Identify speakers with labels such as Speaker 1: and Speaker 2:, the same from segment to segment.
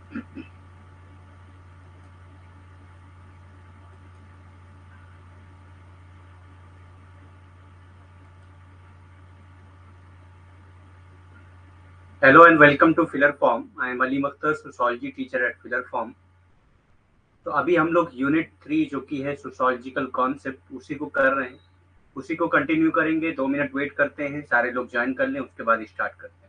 Speaker 1: Hello and welcome to Filler Form. I am Ali Akhtar, sociology teacher at Filler Form. तो अभी हम लोग unit 3 जो कि है सोशोलॉजिकल कॉन्सेप्ट उसी को कर रहे हैं, उसी को कंटिन्यू करेंगे। 2 मिनट वेट करते हैं, सारे लोग ज्वाइन कर लें, उसके बाद स्टार्ट करते हैं।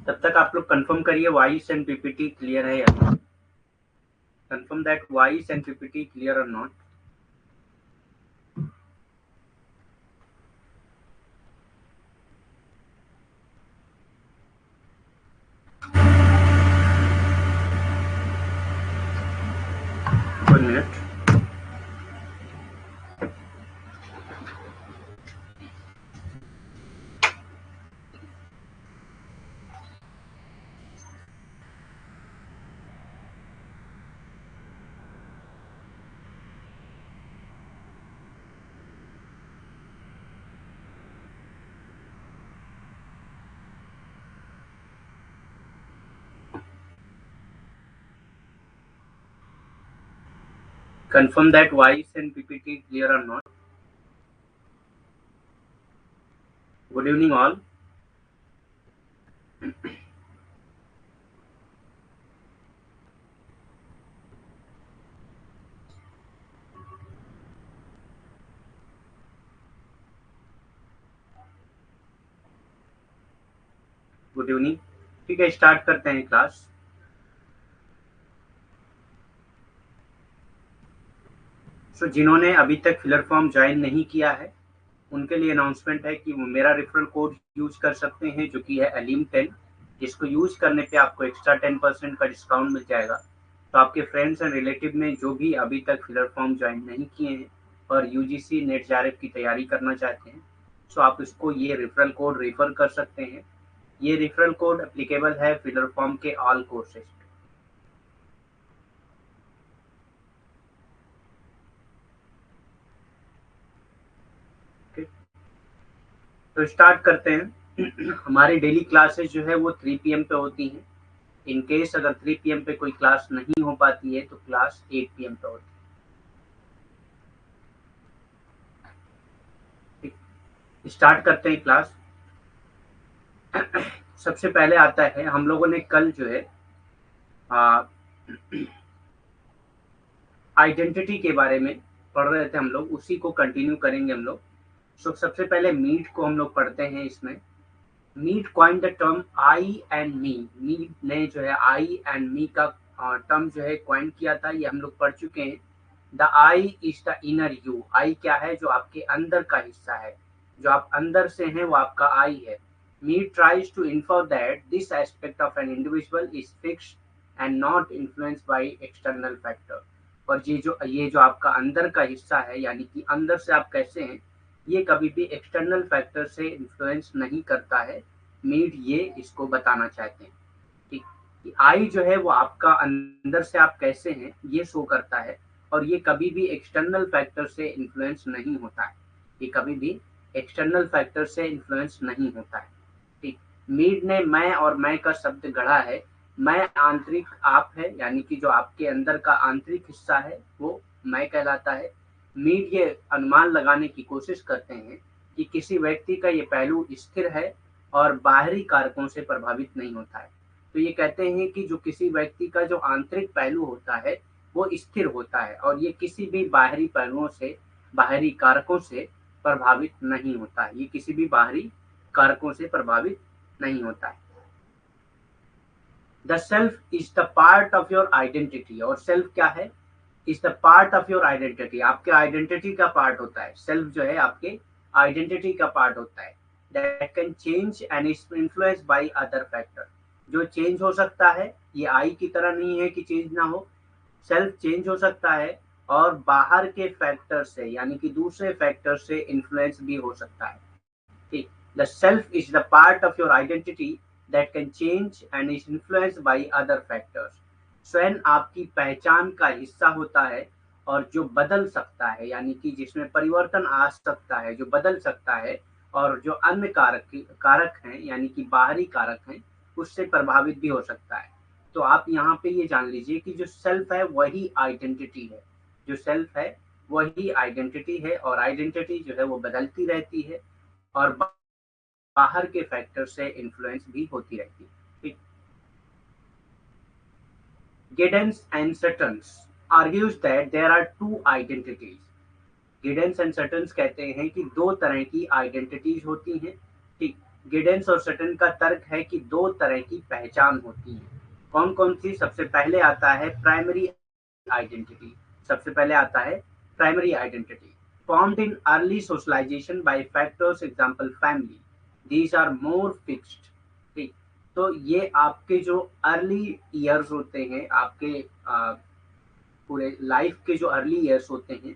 Speaker 1: तब तक आप लोग कंफर्म करिए वॉइस एंड पीपीटी क्लियर है या नहीं। Confirm that voice and PPT clear or not. One minute. Confirm that voice and PPT clear or not. Good evening all. Good evening. ठीक है, स्टार्ट करते हैं क्लास। सो जिन्होंने अभी तक फिलर फॉर्म ज्वाइन नहीं किया है उनके लिए अनाउंसमेंट है कि वो मेरा रेफरल कोड यूज कर सकते हैं जो कि है अलीम10, जिसको यूज करने पे आपको एक्स्ट्रा 10% का डिस्काउंट मिल जाएगा। तो आपके फ्रेंड्स एंड रिलेटिव में जो भी अभी तक फिलर फॉर्म ज्वाइन नहीं किए हैं और यूजीसी नेट जेआरएफ की तैयारी करना चाहते हैं, सो आप इसको ये रेफरल कोड रेफर कर सकते हैं। ये रेफरल कोड एप्लीकेबल है फिलर फॉर्म के ऑल कोर्सेज। तो स्टार्ट करते हैं। हमारी डेली क्लासेस जो है वो 3 PM पे होती हैं। इन केस अगर 3 PM पे कोई क्लास नहीं हो पाती है तो क्लास 8 PM पे होती है। स्टार्ट करते हैं क्लास। सबसे पहले आता है, हम लोगों ने कल जो है आइडेंटिटी के बारे में पढ़ रहे थे, हम लोग उसी को कंटिन्यू करेंगे हम लोग। सो सबसे पहले मीट को हम लोग पढ़ते हैं। इसमें Mead coin the term I and me. Mead ने जो है आई एंड मी का टर्म जो है कॉइन किया था, ये हम लोग पढ़ चुके हैं। The I is the inner you. I क्या है? जो आपके अंदर का हिस्सा है, जो आप अंदर से हैं वो आपका आई है। Mead tries to infer that this aspect of an individual is fixed and not influenced by external factor. और ये जो आपका अंदर का हिस्सा है, यानी कि अंदर से आप कैसे हैं, ये कभी भी एक्सटर्नल फैक्टर से इन्फ्लुएंस नहीं करता है। मीट ये इसको बताना चाहते हैं कि आई जो है वो आपका अंदर से आप कैसे हैं ये शो करता है, और ये कभी भी एक्सटर्नल फैक्टर से इन्फ्लुएंस नहीं होता है। ये कभी भी एक्सटर्नल फैक्टर से इन्फ्लुएंस नहीं होता है। ठीक। मीड ने मैं और मैं का शब्द गढ़ा है। मैं आंतरिक आप है, यानी कि जो आपके अंदर का आंतरिक हिस्सा है वो मैं कहलाता है। मीड ये अनुमान लगाने की कोशिश करते हैं कि किसी व्यक्ति का ये पहलू स्थिर है और बाहरी कारकों से प्रभावित नहीं होता है। तो ये कहते हैं कि जो किसी व्यक्ति का जो आंतरिक पहलू होता है वो स्थिर होता है और ये किसी भी बाहरी पहलुओं से, बाहरी कारकों से प्रभावित नहीं होता है। ये किसी भी बाहरी कारकों से प्रभावित नहीं होता है। The self is the part of your identity. और सेल्फ क्या है? Is the part of your identity, आपके आइडेंटिटी का पार्ट होता है। सेल्फ जो है आपके आइडेंटिटी का पार्ट होता है। That can change and is influence by other factor, जो चेंज हो सकता है। ये आई की तरह नहीं है कि चेंज ना हो, सेल्फ चेंज हो सकता है और बाहर के फैक्टर से यानी कि दूसरे फैक्टर से इन्फ्लुएंस भी हो सकता है। ठीक, the self is the part of your identity that can change and is influenced by other factors. स्वयं आपकी पहचान का हिस्सा होता है और जो बदल सकता है, यानी कि जिसमें परिवर्तन आ सकता है, जो बदल सकता है, और जो अन्य कारक हैं यानी कि बाहरी कारक हैं उससे प्रभावित भी हो सकता है। तो आप यहाँ पे ये जान लीजिए कि जो सेल्फ है वही आइडेंटिटी है, जो सेल्फ है वही आइडेंटिटी है, और आइडेंटिटी जो है वो बदलती रहती है और बाहर के फैक्टर से इन्फ्लुएंस भी होती रहती है। ठीक, Giddens and Suttons argues that there are two identities. Giddens and Suttons कहते हैं कि दो तरह की आइडेंटिटीज होती हैं। ठीक, गिडेंस और सटन का तर्क है कि दो तरह की पहचान होती है। कौन कौन सी? सबसे पहले आता है प्राइमरी आइडेंटिटी। सबसे पहले आता है primary identity formed in early socialization by factors, example family, these are more fixed. ठीक, तो ये आपके जो अर्ली ईयर्स होते हैं, आपके पूरे लाइफ के जो अर्ली ईयर्स होते हैं,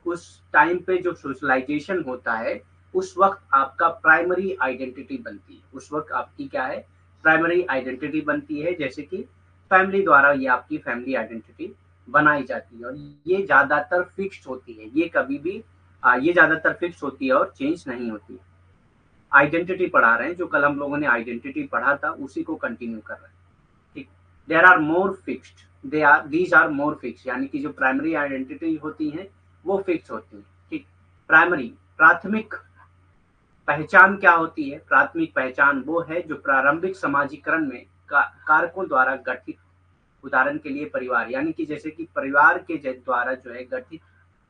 Speaker 1: उस टाइम पे जो सोशलाइजेशन होता है उस वक्त आपका प्राइमरी आइडेंटिटी बनती है। उस वक्त आपकी क्या है? प्राइमरी आइडेंटिटी बनती है। जैसे कि फैमिली द्वारा ये आपकी फैमिली आइडेंटिटी बनाई जाती है और ये ज्यादातर फिक्स्ड होती है। ये कभी भी ये ज्यादातर फिक्स होती है और चेंज नहीं होती है। आइडेंटिटी पढ़ा रहे हैं, जो कल हम लोगों ने आइडेंटिटी पढ़ा था उसी को कंटिन्यू कर रहे हैं। ठीक, there are more fixed, they are these are more fix, यानी कि जो प्राइमरी आइडेंटिटी होती हैं वो फिक्स होती है। ठीक, प्राइमरी प्राथमिक पहचान क्या होती है? प्राथमिक पहचान वो है जो प्रारंभिक समाजीकरण में कारकों द्वारा गठित, उदाहरण के लिए परिवार, यानी कि जैसे कि परिवार के द्वारा जो है गठित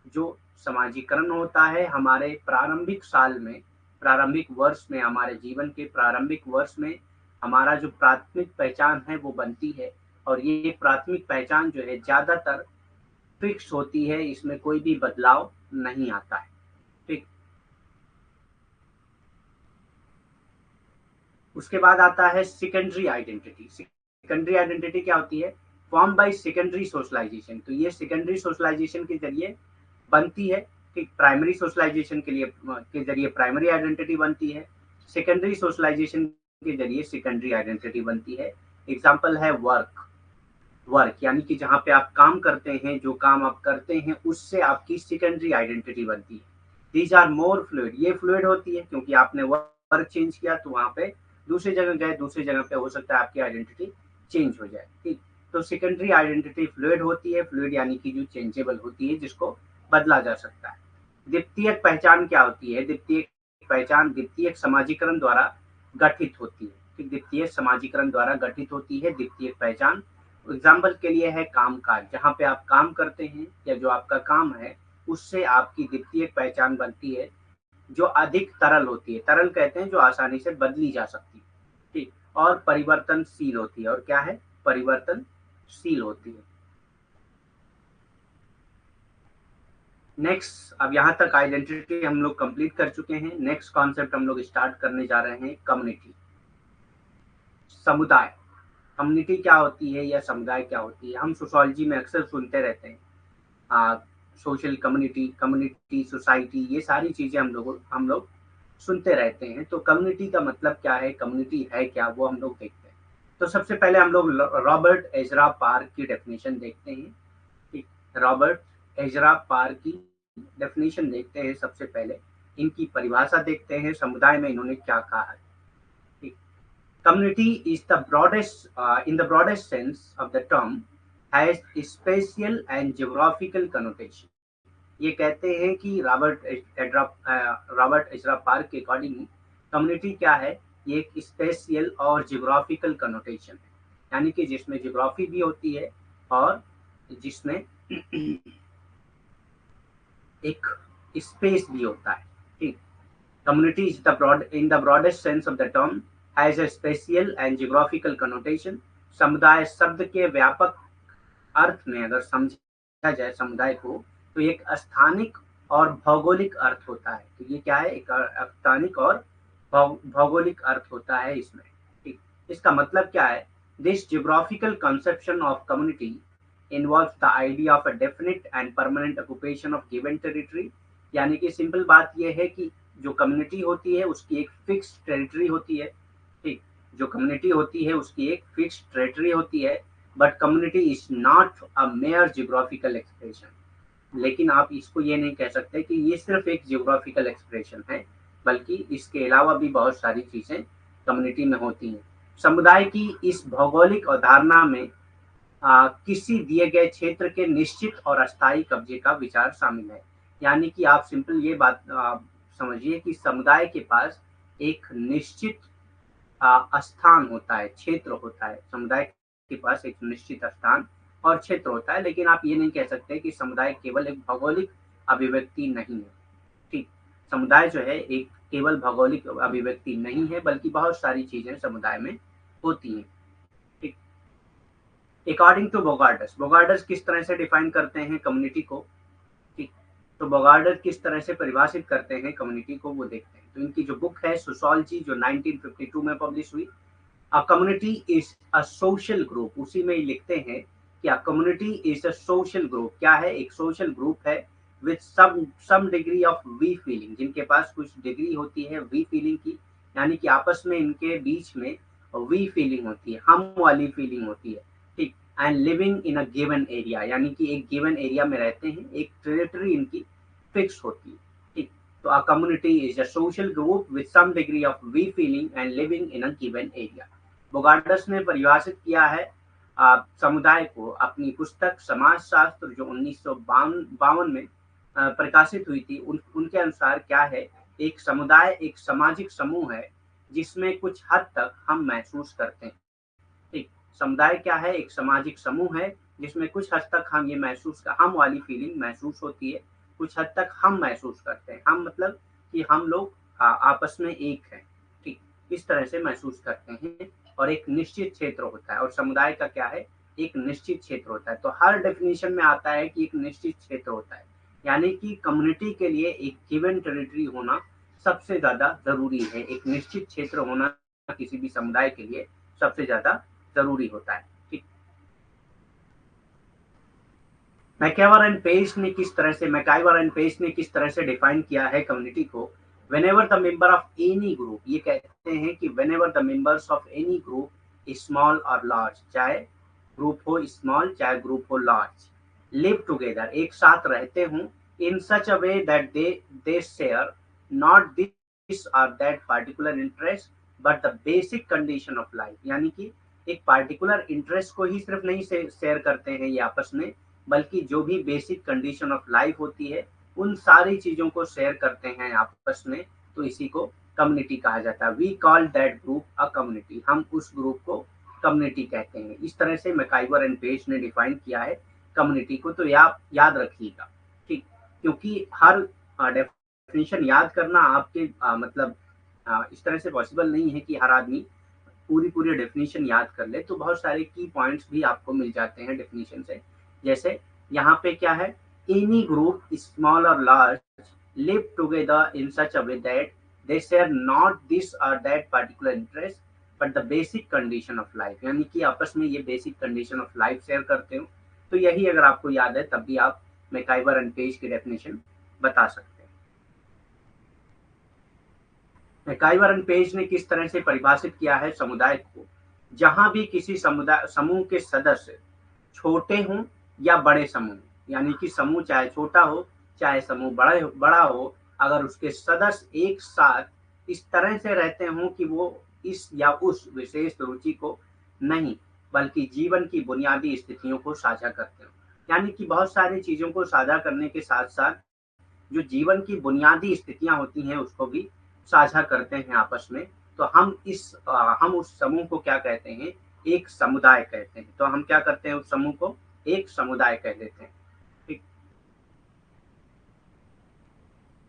Speaker 1: जो समाजीकरण होता है हमारे प्रारंभिक साल में, प्रारंभिक वर्ष में, हमारे जीवन के प्रारंभिक वर्ष में हमारा जो प्राथमिक पहचान है वो बनती है। और ये प्राथमिक पहचान जो है ज्यादातर फिक्स होती है, इसमें कोई भी बदलाव नहीं आता है। ठीक, उसके बाद आता है सेकेंडरी आइडेंटिटी। सेकेंडरी आइडेंटिटी क्या होती है? Form by secondary socialization. तो ये सेकेंडरी सोशलाइजेशन के जरिए बनती है। ठीक, प्राइमरी सोशलाइजेशन के जरिए प्राइमरी आइडेंटिटी बनती है, सेकेंडरी सोशलाइजेशन के जरिए सेकेंडरी आइडेंटिटी बनती है। एग्जाम्पल है वर्क। वर्क यानी कि जहाँ पे आप काम करते हैं, जो काम आप करते हैं उससे आपकी सेकेंडरी आइडेंटिटी बनती है। दीज आर मोर फ्लूइड, ये फ्लूइड होती है क्योंकि आपने वर्क चेंज किया तो वहाँ पे दूसरी जगह गए, दूसरी जगह पे हो सकता है आपकी आइडेंटिटी चेंज हो जाए। ठीक, तो सेकेंडरी आइडेंटिटी फ्लूइड होती है। फ्लूइड यानी कि जो चेंजेबल होती है, जिसको बदला जा सकता है। द्वितीयक पहचान क्या होती है? द्वितीयक पहचान द्वितीयक समाजीकरण द्वारा गठित होती है। ठीक, द्वितीयक समाजीकरण द्वारा गठित होती है द्वितीयक पहचान। एग्जाम्पल के लिए है कामकाज, जहाँ पे आप काम करते हैं या जो आपका काम है उससे आपकी द्वितीयक पहचान बनती है जो अधिक तरल होती है। तरल कहते हैं जो आसानी से बदली जा सकती है। ठीक, और परिवर्तनशील होती है। और क्या है? परिवर्तनशील होती है। नेक्स्ट, अब यहाँ तक आइडेंटिटी हम लोग कंप्लीट कर चुके हैं। नेक्स्ट कॉन्सेप्ट हम लोग स्टार्ट करने जा रहे हैं, कम्युनिटी, समुदाय। कम्युनिटी क्या होती है या समुदाय क्या होती है? हम सोशोलॉजी में अक्सर सुनते रहते हैं सोशल कम्युनिटी, कम्युनिटी सोसाइटी, ये सारी चीजें हम लोग सुनते रहते हैं। तो कम्युनिटी का मतलब क्या है, कम्युनिटी है क्या, वो हम लोग देखते हैं। तो सबसे पहले हम लोग रॉबर्ट एजरा पार्क की डेफिनेशन देखते हैं। ठीक, रॉबर्ट एजरा पार्क की डेफिनेशन देखते हैं। सबसे पहले इनकी परिभाषा देखते हैं, समुदाय में इन्होंने क्या कहा है। ठीक, community is the broadest in the broadest sense of the term has spatial and geographical connotation. ये कहते हैं कि रॉबर्ट एजरा पार्क के अकॉर्डिंग कम्युनिटी क्या है? ये एक स्पेशियल और जियोग्राफिकल कनोटेशन है, यानी कि जिसमें जियोग्राफी भी होती है और जिसमें एक स्पेस भी होता है। ठीक, community is the broad in the broadest sense of the term has a spatial and geographical connotation. समुदाय शब्द के व्यापक अर्थ में अगर समझे जाए समुदाय को, तो एक स्थानिक और भौगोलिक अर्थ होता है। तो ये क्या है, एक स्थानिक और भौगोलिक अर्थ होता है इसमें। ठीक, इसका मतलब क्या है, this geographical conception of community involves the idea of a definite and permanent occupation of given territory. यानी कि सिंपल बात यह है कि जो कम्युनिटी होती है उसकी एक फिक्स टेरिटरी होती है। ठीक, जो कम्युनिटी होती है उसकी एक फिक्स टेरिटरी होती है, but community is not a mayor geographical expression. लेकिन आप इसको ये नहीं कह सकते कि ये सिर्फ एक जियोग्राफिकल एक्सप्रेशन है, बल्कि इसके अलावा भी बहुत सारी चीजें कम्युनिटी में होती हैं। समुदाय की इस भौगोलिक अवधारणा में किसी दिए गए क्षेत्र के निश्चित और अस्थायी कब्जे का विचार शामिल है। यानी कि आप सिंपल ये बात समझिए कि समुदाय के पास एक निश्चित स्थान होता है, क्षेत्र होता है। समुदाय के पास एक निश्चित स्थान और क्षेत्र होता है, लेकिन आप ये नहीं कह सकते कि समुदाय केवल एक भौगोलिक अभिव्यक्ति नहीं है। ठीक, समुदाय जो है एक केवल भौगोलिक अभिव्यक्ति नहीं है, बल्कि बहुत सारी चीजें समुदाय में होती हैं। ठीक, अकॉर्डिंग टू बोगार्डस, बोगार्डस किस तरह से डिफाइन करते हैं कम्युनिटी को। ठीक, तो बोगार्डर किस तरह से परिभाषित करते हैं कम्युनिटी को वो देखते हैं। तो इनकी जो बुक है सोशोलॉजी, जो 1952 में पब्लिश हुई, a community is a social group, उसी में ही लिखते हैं कि a community is a social group. क्या है, एक सोशल ग्रुप है with some degree of we feeling, जिनके पास कुछ डिग्री होती है वी फीलिंग की। यानी कि आपस में इनके बीच में वी फीलिंग होती है, हम वाली फीलिंग होती है। ठीक, and living in a given area, यानी कि एक गिवन एरिया में रहते हैं, एक टेरिटरी इनकी फिक्स होती है। ठीक, तो a community is a social group with some degree of we feeling and living in a given area. Bogardus ने परिभाषित किया है समुदाय को अपनी पुस्तक समाजशास्त्र, जो 1952 में प्रकाशित हुई थी। उनके अनुसार क्या है, एक समुदाय एक सामाजिक समूह है जिसमें कुछ हद तक हम महसूस करते हैं। ठीक, समुदाय क्या है, एक सामाजिक समूह है जिसमें कुछ हद तक हम ये हम वाली फीलिंग महसूस होती है, कुछ हद तक हम महसूस करते हैं। हम मतलब कि हम लोग आपस में एक हैं। ठीक, इस तरह से महसूस करते हैं। और एक निश्चित क्षेत्र होता है, और समुदाय का क्या है, एक निश्चित क्षेत्र होता है। तो हर डेफिनेशन में आता है कि एक निश्चित क्षेत्र होता है, यानी कि कम्युनिटी के लिए एक गिवन टेरिटरी होना सबसे ज्यादा जरूरी है। एक निश्चित क्षेत्र होना किसी भी समुदाय के लिए सबसे ज्यादा जरूरी होता है। ठीक, मैकाइवर एंड पेज ने किस तरह से डिफाइन किया है कम्युनिटी को। Whenever the member of any group, ये कहते हैं कि whenever the members of any group small or large, चाहे ग्रुप हो स्मॉल चाहे ग्रुप हो लार्ज, लिव टुगेदर, एक साथ रहते हों, in such a way that they share not this or that particular interest but the basic condition of life. यानी कि एक पार्टिकुलर इंटरेस्ट को ही सिर्फ नहीं शेयर करते हैं ये आपस में, बल्कि जो भी बेसिक कंडीशन ऑफ लाइफ होती है उन सारी चीजों को शेयर करते हैं आपस में। तो इसी को कम्युनिटी कहा जाता है। We call that group a community, हम उस ग्रुप को कम्युनिटी कहते हैं। इस तरह से मैकाइवर एंड पेज ने डिफाइन किया है कम्युनिटी को। तो याद रखिएगा। ठीक, क्योंकि हर डेफिनेशन याद करना आपके मतलब इस तरह से पॉसिबल नहीं है कि हर आदमी पूरी डेफिनेशन याद कर ले। तो बहुत सारे की पॉइंट्स भी आपको मिल जाते हैं डेफिनेशन से। जैसे यहाँ पे क्या है, any group small or large live together in such a way that they share not this or that particular interest but the basic condition of life. यानी कि आपस में ये basic condition of life share करते हो। तो यही अगर आपको याद है तब भी आप मैकाइवर एंड पेज की डेफिनेशन बता सकते हैं। मैकाइवर एंड पेज ने किस तरह से परिभाषित किया है समुदाय को। जहां भी किसी समुदाय समूह के सदस्य छोटे हों या बड़े समूह, यानी कि समूह चाहे छोटा हो चाहे समूह बड़ा हो, अगर उसके सदस्य एक साथ इस तरह से रहते हों कि वो इस या उस विशेष रुचि को नहीं, बल्कि जीवन की बुनियादी स्थितियों को साझा करते हो। यानी कि बहुत सारी चीजों को साझा करने के साथ साथ जो जीवन की बुनियादी स्थितियां होती हैं उसको भी साझा करते हैं आपस में। तो हम उस समूह को क्या कहते हैं, एक समुदाय कहते हैं। तो हम क्या करते हैं, उस समूह को एक समुदाय कह देते हैं। ठीक,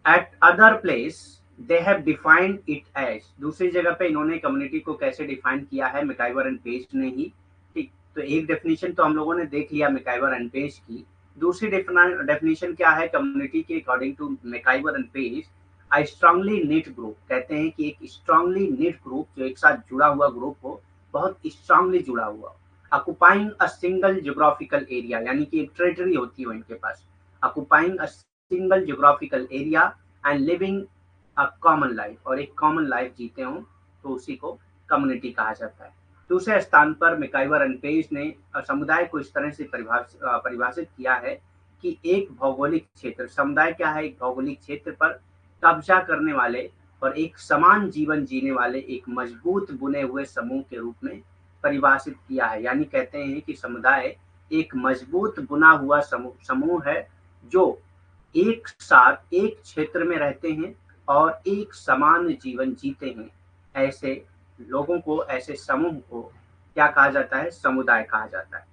Speaker 1: at other place they have defined it as, दूसरी जगह पे इन्होंने कम्युनिटी को कैसे डिफाइन किया है, मैकाइवर एंड पेज ने ही। ठीक, तो एक डेफिनेशन तो हम लोगों ने देख लिया मैकाइवर एंड पेज की। दूसरी डेफिनेशन क्या है कम्युनिटी की according to MacIver and Page, a strongly knit group, कहते हैं कि एक स्ट्रांगली निट ग्रुप जो एक साथ जुड़ा हुआ ग्रुप हो, बहुत स्ट्रांगली जुड़ा हुआ, occupying a single geographical area, यानी कि एक टेरिटरी होती है इनके पास, occupying a single geographical area and living a common life, और एक कॉमन लाइफ जीते हों, तो उसी को कम्युनिटी कहा जाता है। दूसरे स्थान पर मैकइवर एंड पेज ने समुदाय को इस तरह से परिभाषित किया है कि एक भौगोलिक क्षेत्र, समुदाय क्या है, एक भौगोलिक क्षेत्र पर कब्जा करने वाले और एक समान जीवन जीने वाले एक मजबूत बुने हुए समूह के रूप में परिभाषित किया है। यानी कहते हैं कि समुदाय एक मजबूत बुना हुआ समूह है जो एक साथ एक क्षेत्र में रहते हैं और एक समान जीवन जीते हैं। ऐसे लोगों को, ऐसे समूह को क्या कहा जाता है, समुदाय कहा जाता है।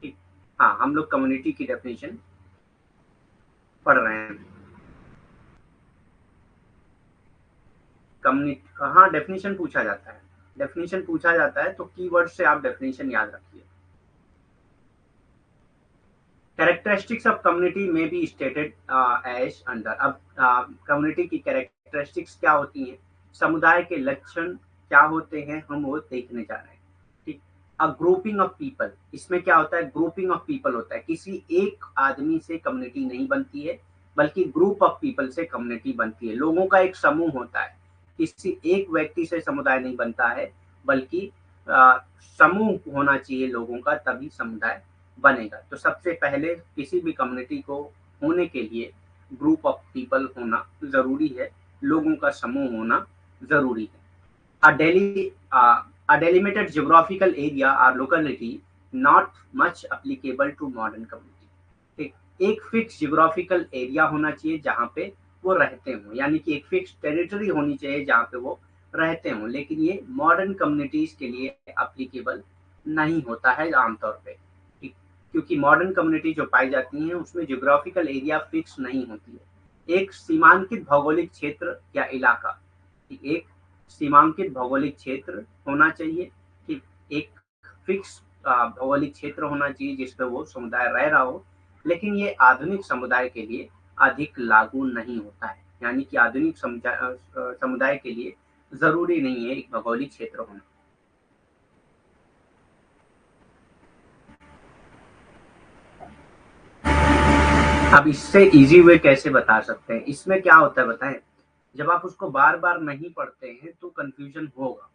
Speaker 1: ठीक। हाँ, हम लोग कम्युनिटी की डेफिनेशन पढ़ रहे हैं। कम्युनिटी, हाँ डेफिनेशन पूछा जाता है, डेफिनेशन पूछा जाता है तो कीवर्ड से आप डेफिनेशन याद रखिए। कैरेक्टरिस्टिक्स ऑफ कम्युनिटी में बी स्टेटेड एज अंडर। अब कम्युनिटी की कैरेक्टरिस्टिक्स क्या होती हैं, समुदाय के लक्षण क्या होते हैं, हम वो देखने जा रहे हैं। ठीक। अ ग्रुपिंग ऑफ पीपल, इसमें क्या होता है, ग्रुपिंग ऑफ पीपल होता है, किसी एक आदमी से कम्युनिटी नहीं बनती है, बल्कि ग्रुप ऑफ पीपल से कम्युनिटी बनती है। लोगों का एक समूह होता है, किसी एक व्यक्ति से समुदाय नहीं बनता है, बल्कि समूह होना चाहिए लोगों का, तभी समुदाय बनेगा। तो सबसे पहले किसी भी कम्युनिटी को होने के लिए ग्रुप ऑफ पीपल होना जरूरी है, लोगों का समूह होना जरूरी है। A a delimited geographical area or locality not much applicable to modern community। ठीक, एक फिक्स जियोग्राफिकल एरिया होना चाहिए जहाँ पे वो रहते हों, यानी कि एक फिक्स टेरिटरी होनी चाहिए जहाँ पे वो रहते हों, लेकिन ये मॉडर्न कम्युनिटीज के लिए एप्लीकेबल नहीं होता है आमतौर पे। ठीक, क्योंकि मॉडर्न कम्युनिटी जो पाई जाती हैं उसमें जियोग्राफिकल एरिया फिक्स नहीं होती है, एक सीमांकित भौगोलिक क्षेत्र या इलाका, एक सीमांकित भौगोलिक क्षेत्र होना चाहिए कि एक फिक्स भौगोलिक क्षेत्र होना चाहिए जिस पे वो समुदाय रह रहा हो। लेकिन ये आधुनिक समुदाय के लिए अधिक लागू नहीं होता है, यानी कि आधुनिक समुदाय के लिए जरूरी नहीं है एक भौगोलिक क्षेत्र होना। अब इससे इजी वे कैसे बता सकते हैं, इसमें क्या होता है बताएं, जब आप उसको बार बार नहीं पढ़ते हैं तो कंफ्यूजन होगा।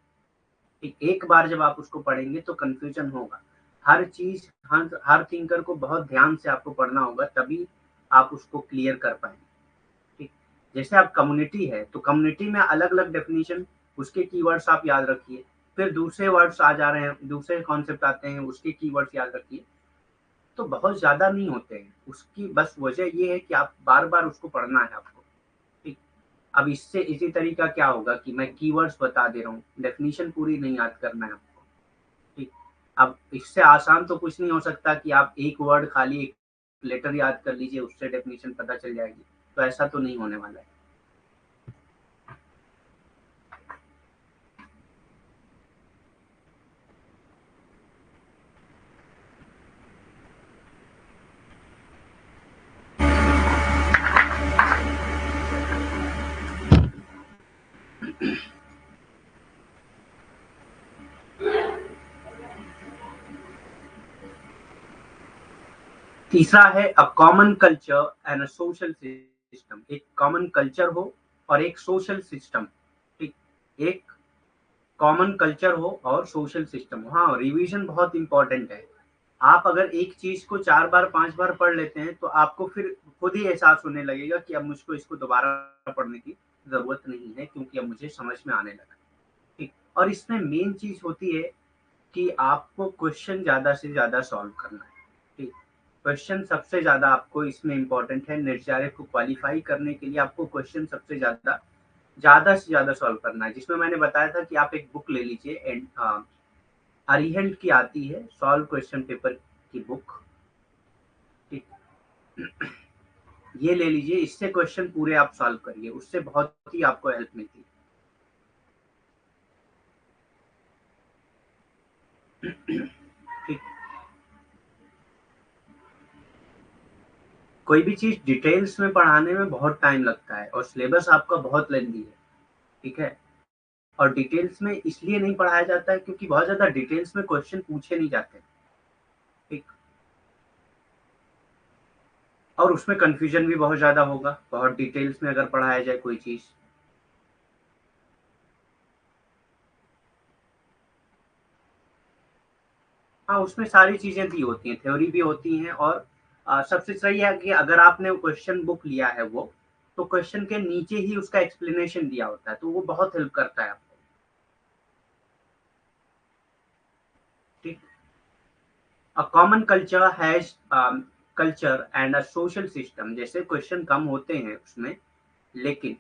Speaker 1: ठीक, एक बार जब आप उसको पढ़ेंगे तो कंफ्यूजन होगा। हर चीज, हर थिंकर को बहुत ध्यान से आपको पढ़ना होगा, तभी आप उसको क्लियर कर पाएंगे। ठीक, जैसे आप कम्युनिटी है तो कम्युनिटी में अलग अलग डेफिनेशन, उसके कीवर्ड्स आप याद रखिए, फिर दूसरे वर्ड्स आ जा रहे हैं, दूसरे कॉन्सेप्ट आते हैं, उसके कीवर्ड्स याद रखिए। तो बहुत ज्यादा नहीं होते हैं, उसकी बस वजह ये है कि आप बार बार उसको पढ़ना है आपको। ठीक। अब इससे इसी तरीका क्या होगा कि मैं कीवर्ड्स बता दे रहा हूँ, डेफिनेशन पूरी नहीं याद करना है आपको। ठीक। अब इससे आसान तो कुछ नहीं हो सकता कि आप एक वर्ड खाली एक लेटर याद कर लीजिए, उससे डेफिनेशन पता चल जाएगी, तो ऐसा तो नहीं होने वाला है। तीसरा है a common culture and a social system, एक कॉमन कल्चर हो और एक सोशल सिस्टम। ठीक, एक कॉमन कल्चर हो और सोशल सिस्टम हो। हाँ, रिवीजन बहुत इंपॉर्टेंट है। आप अगर एक चीज को 4 बार 5 बार पढ़ लेते हैं तो आपको फिर खुद ही एहसास होने लगेगा कि अब मुझको इसको दोबारा पढ़ने की जरूरत नहीं है, क्योंकि अब मुझे समझ में आने लगा। ठीक, और इसमें मेन चीज होती है कि आपको क्वेश्चन ज्यादा से ज्यादा सॉल्व करना है। ठीक, क्वेश्चन सबसे ज्यादा आपको इसमें इम्पोर्टेंट है, निर्धारित को क्वालिफाई करने के लिए आपको क्वेश्चन सबसे ज्यादा से ज्यादा सॉल्व करना है। जिसमें मैंने बताया था कि आप एक बुक ले लीजिए, एंड अरिहंट की आती है सॉल्व क्वेश्चन पेपर की बुक। ठीक, ये ले लीजिए, इससे क्वेश्चन पूरे आप सॉल्व करिए, उससे बहुत ही आपको हेल्प मिलती है। ठीक, कोई भी चीज़ डिटेल्स में पढ़ाने में बहुत टाइम लगता है और सिलेबस आपका बहुत लेंथी है, ठीक है? और डिटेल्स में इसलिए नहीं पढ़ाया जाता है क्योंकि बहुत ज़्यादा डिटेल्स में क्वेश्चन पूछे नहीं जाते, ठीक? और उसमें कन्फ्यूजन भी बहुत ज़्यादा होगा, बहुत डिटेल्स में अगर पढ़ाया जाए कोई चीज़। हाँ, उसमें सारी चीज़ें दी होती हैं, थ्योरी भी होती हैं और सबसे सही है कि अगर आपने वो क्वेश्चन बुक लिया है तो क्वेश्चन के नीचे ही उसका एक्सप्लेनेशन दिया होता है, तो वो बहुत हेल्प करता है आपको, ठीक? A common culture has culture and a social system, जैसे क्वेश्चन कम होते हैं उसमें, लेकिन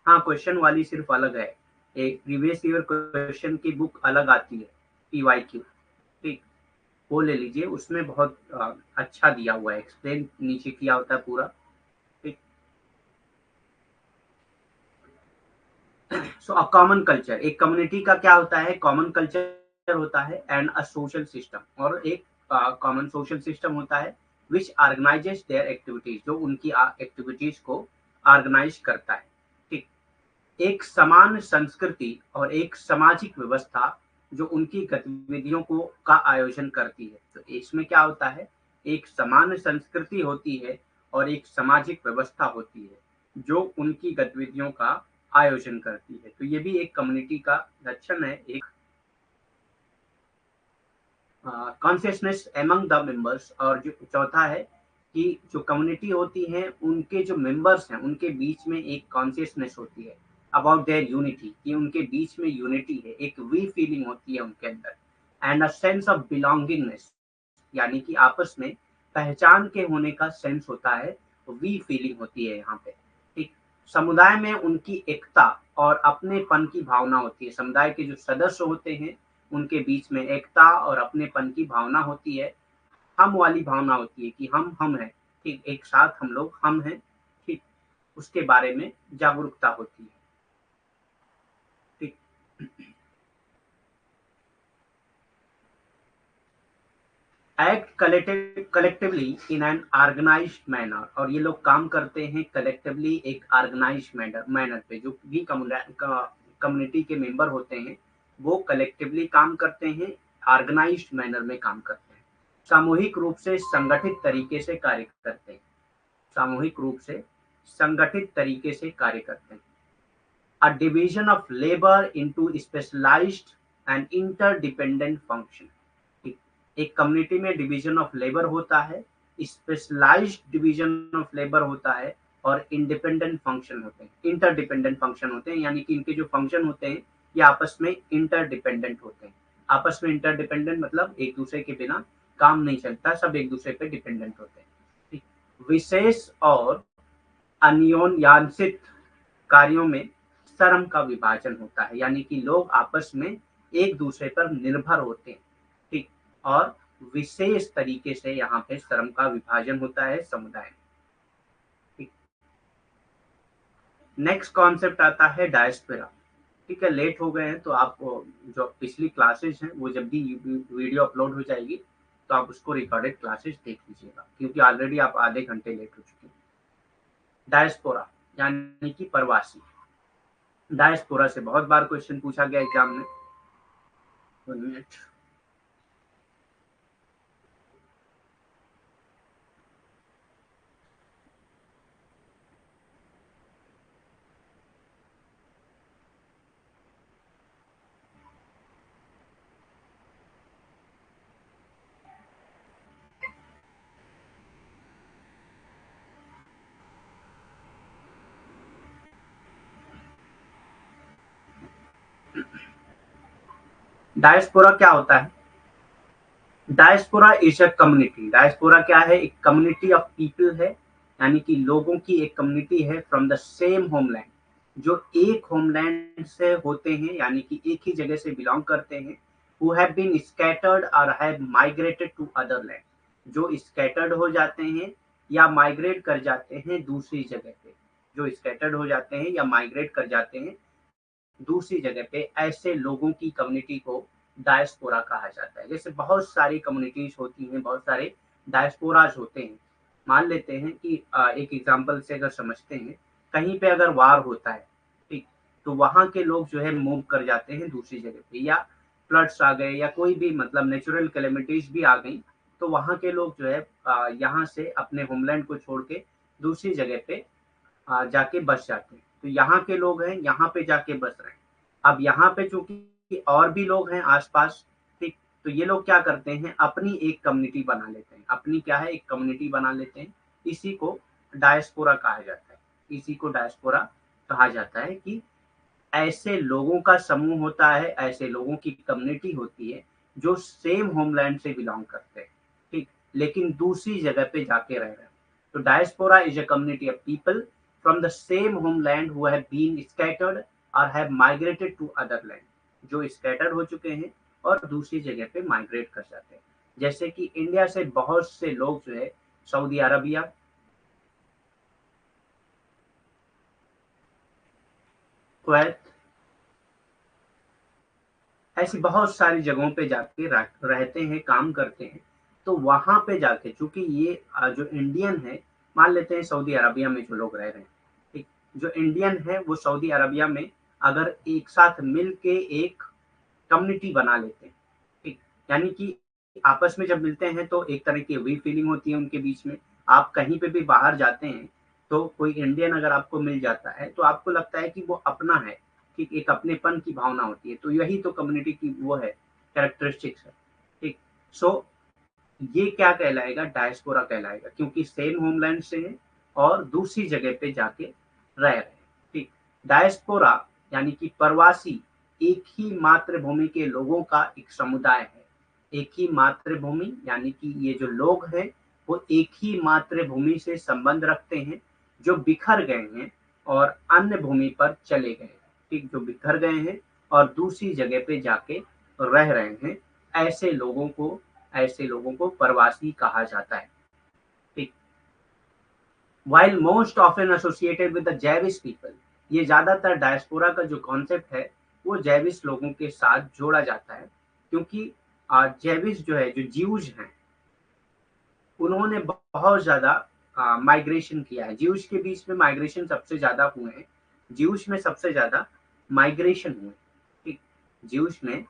Speaker 1: हाँ, क्वेश्चन वाली सिर्फ अलग है। एक प्रीवियस ईयर क्वेश्चन की बुक अलग आती है, पीवाईक्यू, ठीक? वो ले लीजिए, उसमें बहुत अच्छा दिया हुआ है, एक्सप्लेन नीचे किया होता है पूरा, ठीक? सो अ कॉमन कल्चर, एक कम्युनिटी का क्या होता है, कॉमन कल्चर होता है एंड अ सोशल सिस्टम, और एक कॉमन सोशल सिस्टम होता है विच ऑर्गेनाइजेस देयर एक्टिविटीज, जो उनकी एक्टिविटीज को ऑर्गेनाइज करता है, ठीक? एक समान संस्कृति और एक सामाजिक व्यवस्था जो उनकी गतिविधियों को का आयोजन करती है। तो इसमें क्या होता है, एक समान संस्कृति होती है और एक सामाजिक व्यवस्था होती है जो उनकी गतिविधियों का आयोजन करती है। तो ये भी एक कम्युनिटी का लक्षण है, एक कॉन्शियसनेस एमंग द मेंबर्स, और जो चौथा है कि जो कम्युनिटी होती है उनके जो मेंबर्स हैं उनके बीच में एक कॉन्शियसनेस होती है अबाउट देयर यूनिटी, कि उनके बीच में यूनिटी है, एक वी फीलिंग होती है उनके अंदर, and a sense of belongingness, यानी कि आपस में पहचान के होने का सेंस होता है, वी फीलिंग होती है यहाँ पे, ठीक? समुदाय में उनकी एकता और अपनेपन की भावना होती है, समुदाय के जो सदस्य होते हैं उनके बीच में एकता और अपनेपन की भावना होती है, हम वाली भावना होती है कि हम हैं, ठीक? एक साथ हम लोग हम हैं, ठीक? उसके बारे में जागरूकता होती है, ठीक? Act collectively in an organised manner, और ये लोग काम करते हैं कलेक्टिवली एक ऑर्गेनाइज्ड मैनर मैनर पे, जो भी कम्युनिटी के मेंबर होते हैं वो कलेक्टिवली काम करते हैं, ऑर्गेनाइज्ड मैनर में काम करते हैं, सामूहिक रूप से संगठित तरीके से कार्य करते हैं, सामूहिक रूप से संगठित तरीके से कार्य करते हैं। A division of labour into specialised and interdependent function, ठीक? एक कम्युनिटी में डिवीजन ऑफ लेबर होता है, स्पेशलाइज्ड डिवीजन ऑफ लेबर होता है, और इंडिपेंडेंट फंक्शन होते हैं, इंटरडिपेंडेंट फंक्शन होते हैं, यानी कि इनके जो फंक्शन होते हैं ये आपस में इंटरडिपेंडेंट होते हैं। आपस में इंटरडिपेंडेंट मतलब एक दूसरे के बिना काम नहीं चलता, सब एक दूसरे पे डिपेंडेंट होते हैं, ठीक? विशेष और अनियोन्यासित कार्यों में श्रम का विभाजन होता है, यानी कि लोग आपस में एक दूसरे पर निर्भर होते हैं, ठीक? और विशेष तरीके से यहाँ पे श्रम का विभाजन होता है समुदाय में, ठीक? नेक्स्ट कॉन्सेप्ट आता है डायस्पोरा, ठीक है? लेट हो गए हैं तो आप जो पिछली क्लासेस हैं वो जब भी वीडियो अपलोड हो जाएगी तो आप उसको रिकॉर्डेड क्लासेस देख लीजिएगा, क्योंकि ऑलरेडी आप आधे घंटे लेट हो चुके हैं। डायस्पोरा यानी कि प्रवासी, डायस्पोरा से बहुत बार क्वेश्चन पूछा गया एग्जाम में। 1 मिनट। डायस्पोरा क्या होता है? Diaspora is a community, diaspora क्या है, एक कम्युनिटी ऑफ पीपल है, यानी कि लोगों की एक कम्युनिटी है फ्रॉम द सेम होमलैंड, जो एक होमलैंड से होते हैं, यानी कि एक ही जगह से बिलोंग करते हैं, हु हैव बीन स्कैटर्ड और have migrated to other land, जो स्कैटर्ड हो जाते हैं या माइग्रेट कर जाते हैं दूसरी जगह पे, जो स्कैटर्ड हो जाते हैं या माइग्रेट कर जाते हैं दूसरी जगह पे, ऐसे लोगों की कम्युनिटी को डायस्पोरा कहा जाता है। जैसे बहुत सारी कम्युनिटीज होती हैं, बहुत सारे डायस्पोराज होते हैं। मान लेते हैं कि एक एग्जांपल से अगर समझते हैं, कहीं पे अगर वार होता है, ठीक, तो वहाँ के लोग जो है मूव कर जाते हैं दूसरी जगह पे, या फ्लड्स आ गए या कोई भी मतलब नेचुरल कैलेमिटीज भी आ गई, तो वहाँ के लोग जो है यहाँ से अपने होमलैंड को छोड़ के दूसरी जगह पे जाके बस जाते हैं। तो यहाँ के लोग हैं, यहाँ पे जाके बस रहे हैं। अब यहाँ पे चूंकि और भी लोग हैं आसपास, ठीक, तो ये लोग क्या करते हैं, अपनी एक कम्युनिटी बना लेते हैं। अपनी क्या है, एक कम्युनिटी बना लेते हैं। इसी को डायस्पोरा कहा जाता है। इसी को डायस्पोरा कहा जाता है कि ऐसे लोगों का समूह होता है, ऐसे लोगों की कम्युनिटी होती है जो सेम होमलैंड से बिलोंग करते हैं, ठीक, लेकिन दूसरी जगह पे जाके रह रहे हैं। तो diaspora is a community of people from the same homeland who have been scattered और have migrated to other land, जो स्कैटर्ड हो चुके हैं और दूसरी जगह पे माइग्रेट कर जाते हैं। जैसे कि इंडिया से बहुत से लोग जो है सऊदी अरबिया, कुवैत, ऐसी बहुत सारी जगहों पे जाके रहते हैं, काम करते हैं। तो वहां पे जाके चूंकि ये जो इंडियन है, मान लेते हैं सऊदी अरबिया में जो लोग रह रहे हैं, ठीक, जो इंडियन है वो सऊदी अरबिया में अगर एक साथ मिल के एक कम्युनिटी बना लेते हैं, ठीक, यानी कि आपस में जब मिलते हैं तो एक तरह की वही फीलिंग होती है उनके बीच में। आप कहीं पे भी बाहर जाते हैं तो कोई इंडियन अगर आपको मिल जाता है तो आपको लगता है कि वो अपना है, ठीक, एक अपनेपन की भावना होती है। तो यही तो कम्युनिटी की वो है, कैरेक्टरिस्टिक्स है, ठीक। सो ये क्या कहलाएगा, डायस्पोरा कहलाएगा, क्योंकि सेम होमलैंड से है और दूसरी जगह पे जाके रह रहे हैं, ठीक। डायस्पोरा यानी कि प्रवासी एक ही मातृभूमि के लोगों का एक समुदाय है। एक ही मातृभूमि यानी कि ये जो लोग हैं वो एक ही मातृभूमि से संबंध रखते हैं, जो बिखर गए हैं और अन्य भूमि पर चले गए हैं, ठीक, जो बिखर गए हैं और दूसरी जगह पे जाके रह रहे हैं। ऐसे लोगों को ऐसे लोगों को प्रवासी कहा जाता है, ठीक। While most often associated with the जैविस people, ये ज्यादातर डायस्पोरा का जो कॉन्सेप्ट है वो जैविस लोगों के साथ जोड़ा जाता है, क्योंकि जैविस जो है, जो ज्यूज हैं, उन्होंने बहुत ज्यादा माइग्रेशन किया है। ज्यूज के बीच में माइग्रेशन सबसे ज्यादा हुए हैं। ज्यूज में सबसे ज्यादा माइग्रेशन हुए, ठीक, ज्यूज में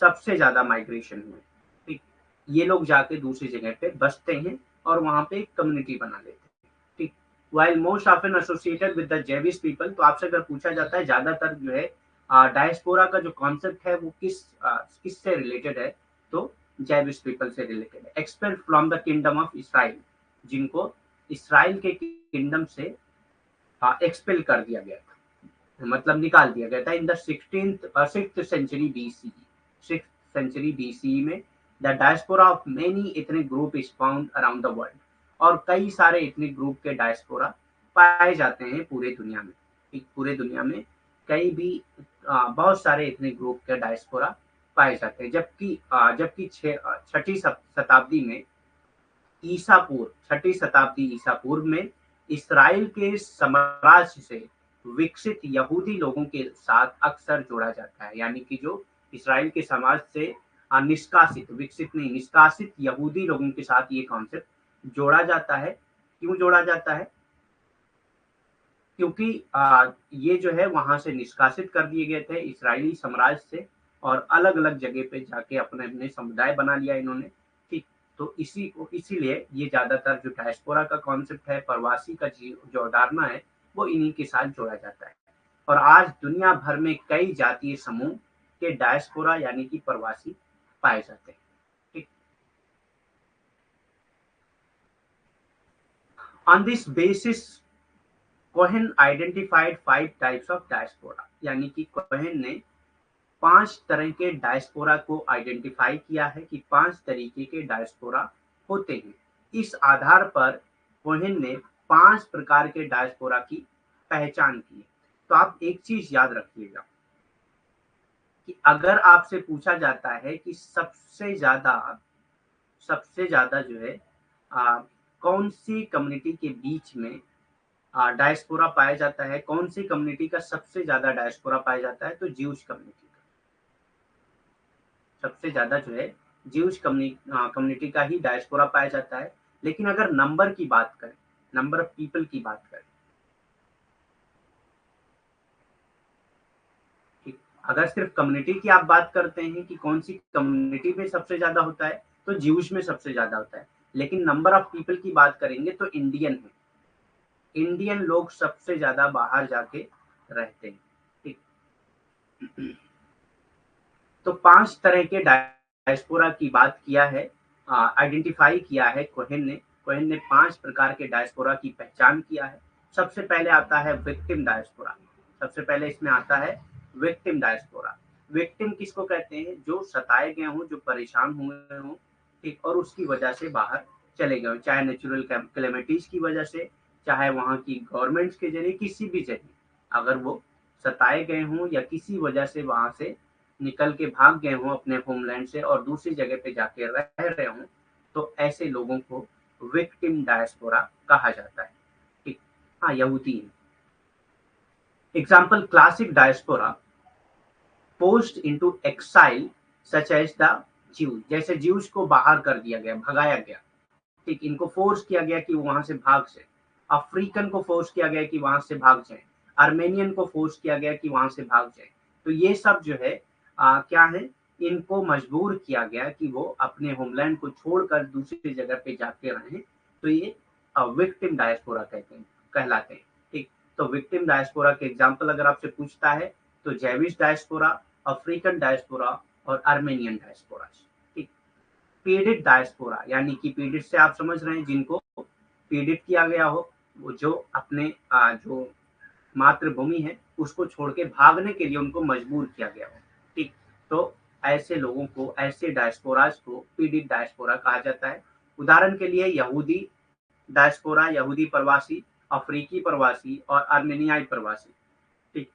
Speaker 1: सबसे ज्यादा माइग्रेशन हुए, ठीक। ये लोग जाके दूसरी जगह पे बसते हैं और वहां पे एक कम्युनिटी बना लेते हैं, ठीक। While most often associated with the Jewish people, तो आपसे अगर पूछा जाता है ज्यादातर जो है डायस्पोरा का जो कॉन्सेप्ट है वो किस से रिलेटेड है, तो जैविस पीपल से रिलेटेड है। Expel from the kingdom of Israel, जिनको इसराइल के किंगडम से एक्सपेल कर दिया गया था, मतलब निकाल दिया गया था in the 6th century BC. 6th century BC में the diaspora of many ethnic group is found around the world, और कई सारे इथनिक ग्रुप के डायस्पोरा पाए जाते हैं पूरे दुनिया में, ठीक, पूरे दुनिया में कई भी बहुत सारे इथनिक ग्रुप के डायस्पोरा पाए जाते हैं। जबकि छठी शताब्दी में ईसा पूर्व, छठी शताब्दी ईसा पूर्व में इसराइल के साम्राज्य से विकसित यहूदी लोगों के साथ अक्सर जोड़ा जाता है। यानी कि जो इसराइल के समाज से निष्कासित, विकसित नहीं, निष्कासित यहूदी लोगों के साथ ये कॉन्सेप्ट जोड़ा जाता है। क्यों जोड़ा जाता है? क्योंकि ये जो है वहां से निष्कासित कर दिए गए थे इसराइली साम्राज्य से, और अलग अलग जगह पे जाके अपने अपने समुदाय बना लिया इन्होंने, ठीक। तो इसीलिए ये ज्यादातर जो डायस्पोरा का कॉन्सेप्ट है, प्रवासी का जो अवधारणा है, वो इन्हीं के साथ जोड़ा जाता है। और आज दुनिया भर में कई जातीय समूह के डायस्पोरा यानी कि प्रवासी पाए जाते हैं, ठीक। On this basis Cohen identified 5 types of diaspora, यानी कि कोहेन ने 5 तरह के डायस्पोरा को आइडेंटिफाई किया है कि 5 तरीके के डायस्पोरा होते हैं। इस आधार पर कोहेन ने 5 प्रकार के डायस्पोरा की पहचान की। तो आप एक चीज याद रखिएगा कि अगर आपसे पूछा जाता है कि सबसे ज्यादा जो है आ, कौन सी कम्युनिटी के बीच में डायस्पोरा पाया जाता है, कौन सी कम्युनिटी का सबसे ज्यादा डायस्पोरा पाया जाता है, तो ज्यूज कम्युनिटी का सबसे ज्यादा जो है ज्यूश कम्युनिटी का ही डायस्पोरा पाया जाता है। लेकिन अगर नंबर की बात करें, नंबर ऑफ पीपल की बात करें, ठीक, अगर सिर्फ कम्युनिटी की आप बात करते हैं कि कौन सी कम्युनिटी में सबसे ज्यादा होता है, तो ज्यूश में सबसे ज्यादा होता है। लेकिन नंबर ऑफ पीपल की बात करेंगे तो इंडियन है, इंडियन लोग सबसे ज्यादा बाहर जाके रहते हैं। ठीक, तो 5 तरह के डायस्पोरा की बात किया है, आइडेंटिफाई किया है कोहेन ने 5 प्रकार के डायस्पोरा की पहचान किया है। सबसे पहले आता है विक्टिम डायस्पोरा। सबसे पहले इसमें आता है विक्टिम डायस्पोरा। विक्टिम किसको कहते हैं? जो सताए गए हों, जो परेशान हुए हों, ठीक, और उसकी वजह से बाहर चले गए हों, चाहे नेचुरल कैलेमिटीज की वजह से, चाहे वहाँ की गवर्नमेंट्स के जरिए, किसी भी जरिए अगर वो सताए गए हों या किसी वजह से वहां से निकल के भाग गए हों अपने होमलैंड से और दूसरी जगह पे जाके रह रहे हों, तो ऐसे लोगों को विक्टिम डायस्पोरा कहा जाता है। ठीक, हाँ, यहूदी है। Example classic diaspora post into exile such as the Jews, जैसे ज्यूज को बाहर कर दिया गया, भगाया गया। ठीक, इनको फोर्स किया गया कि वो वहां से भाग जाए। अफ्रीकन को फोर्स किया गया कि वहां से भाग जाए। आर्मेनियन को फोर्स किया गया कि वहां से भाग जाए। तो ये सब जो है क्या है, इनको मजबूर किया गया कि वो अपने होमलैंड को छोड़कर दूसरी जगह पे जाके रहें। तो ये विक्टिम डायस्पोरा कहते हैं, कहलाते हैं। ठीक, तो विक्टिम डायस्पोरा के एग्जाम्पल अगर आपसे पूछता है तो जैविश डायस्पोरा, अफ्रीकन डायस्पोरा और आर्मेनियन डायस्पोरा। ठीक, पीड़ित डायस्पोरा, यानी कि पीड़ित से आप समझ रहे हैं जिनको पीड़ित किया गया हो, वो जो अपने जो मातृभूमि है उसको छोड़ के भागने के लिए उनको मजबूर किया गया हो। ठीक, तो ऐसे लोगों को, ऐसे डायस्पोराज को पीड़ित डायस्पोरा कहा जाता है। उदाहरण के लिए यहूदी डायस्पोरा, यहूदी प्रवासी, अफ्रीकी प्रवासी और आर्मेनियाई प्रवासी। ठीक,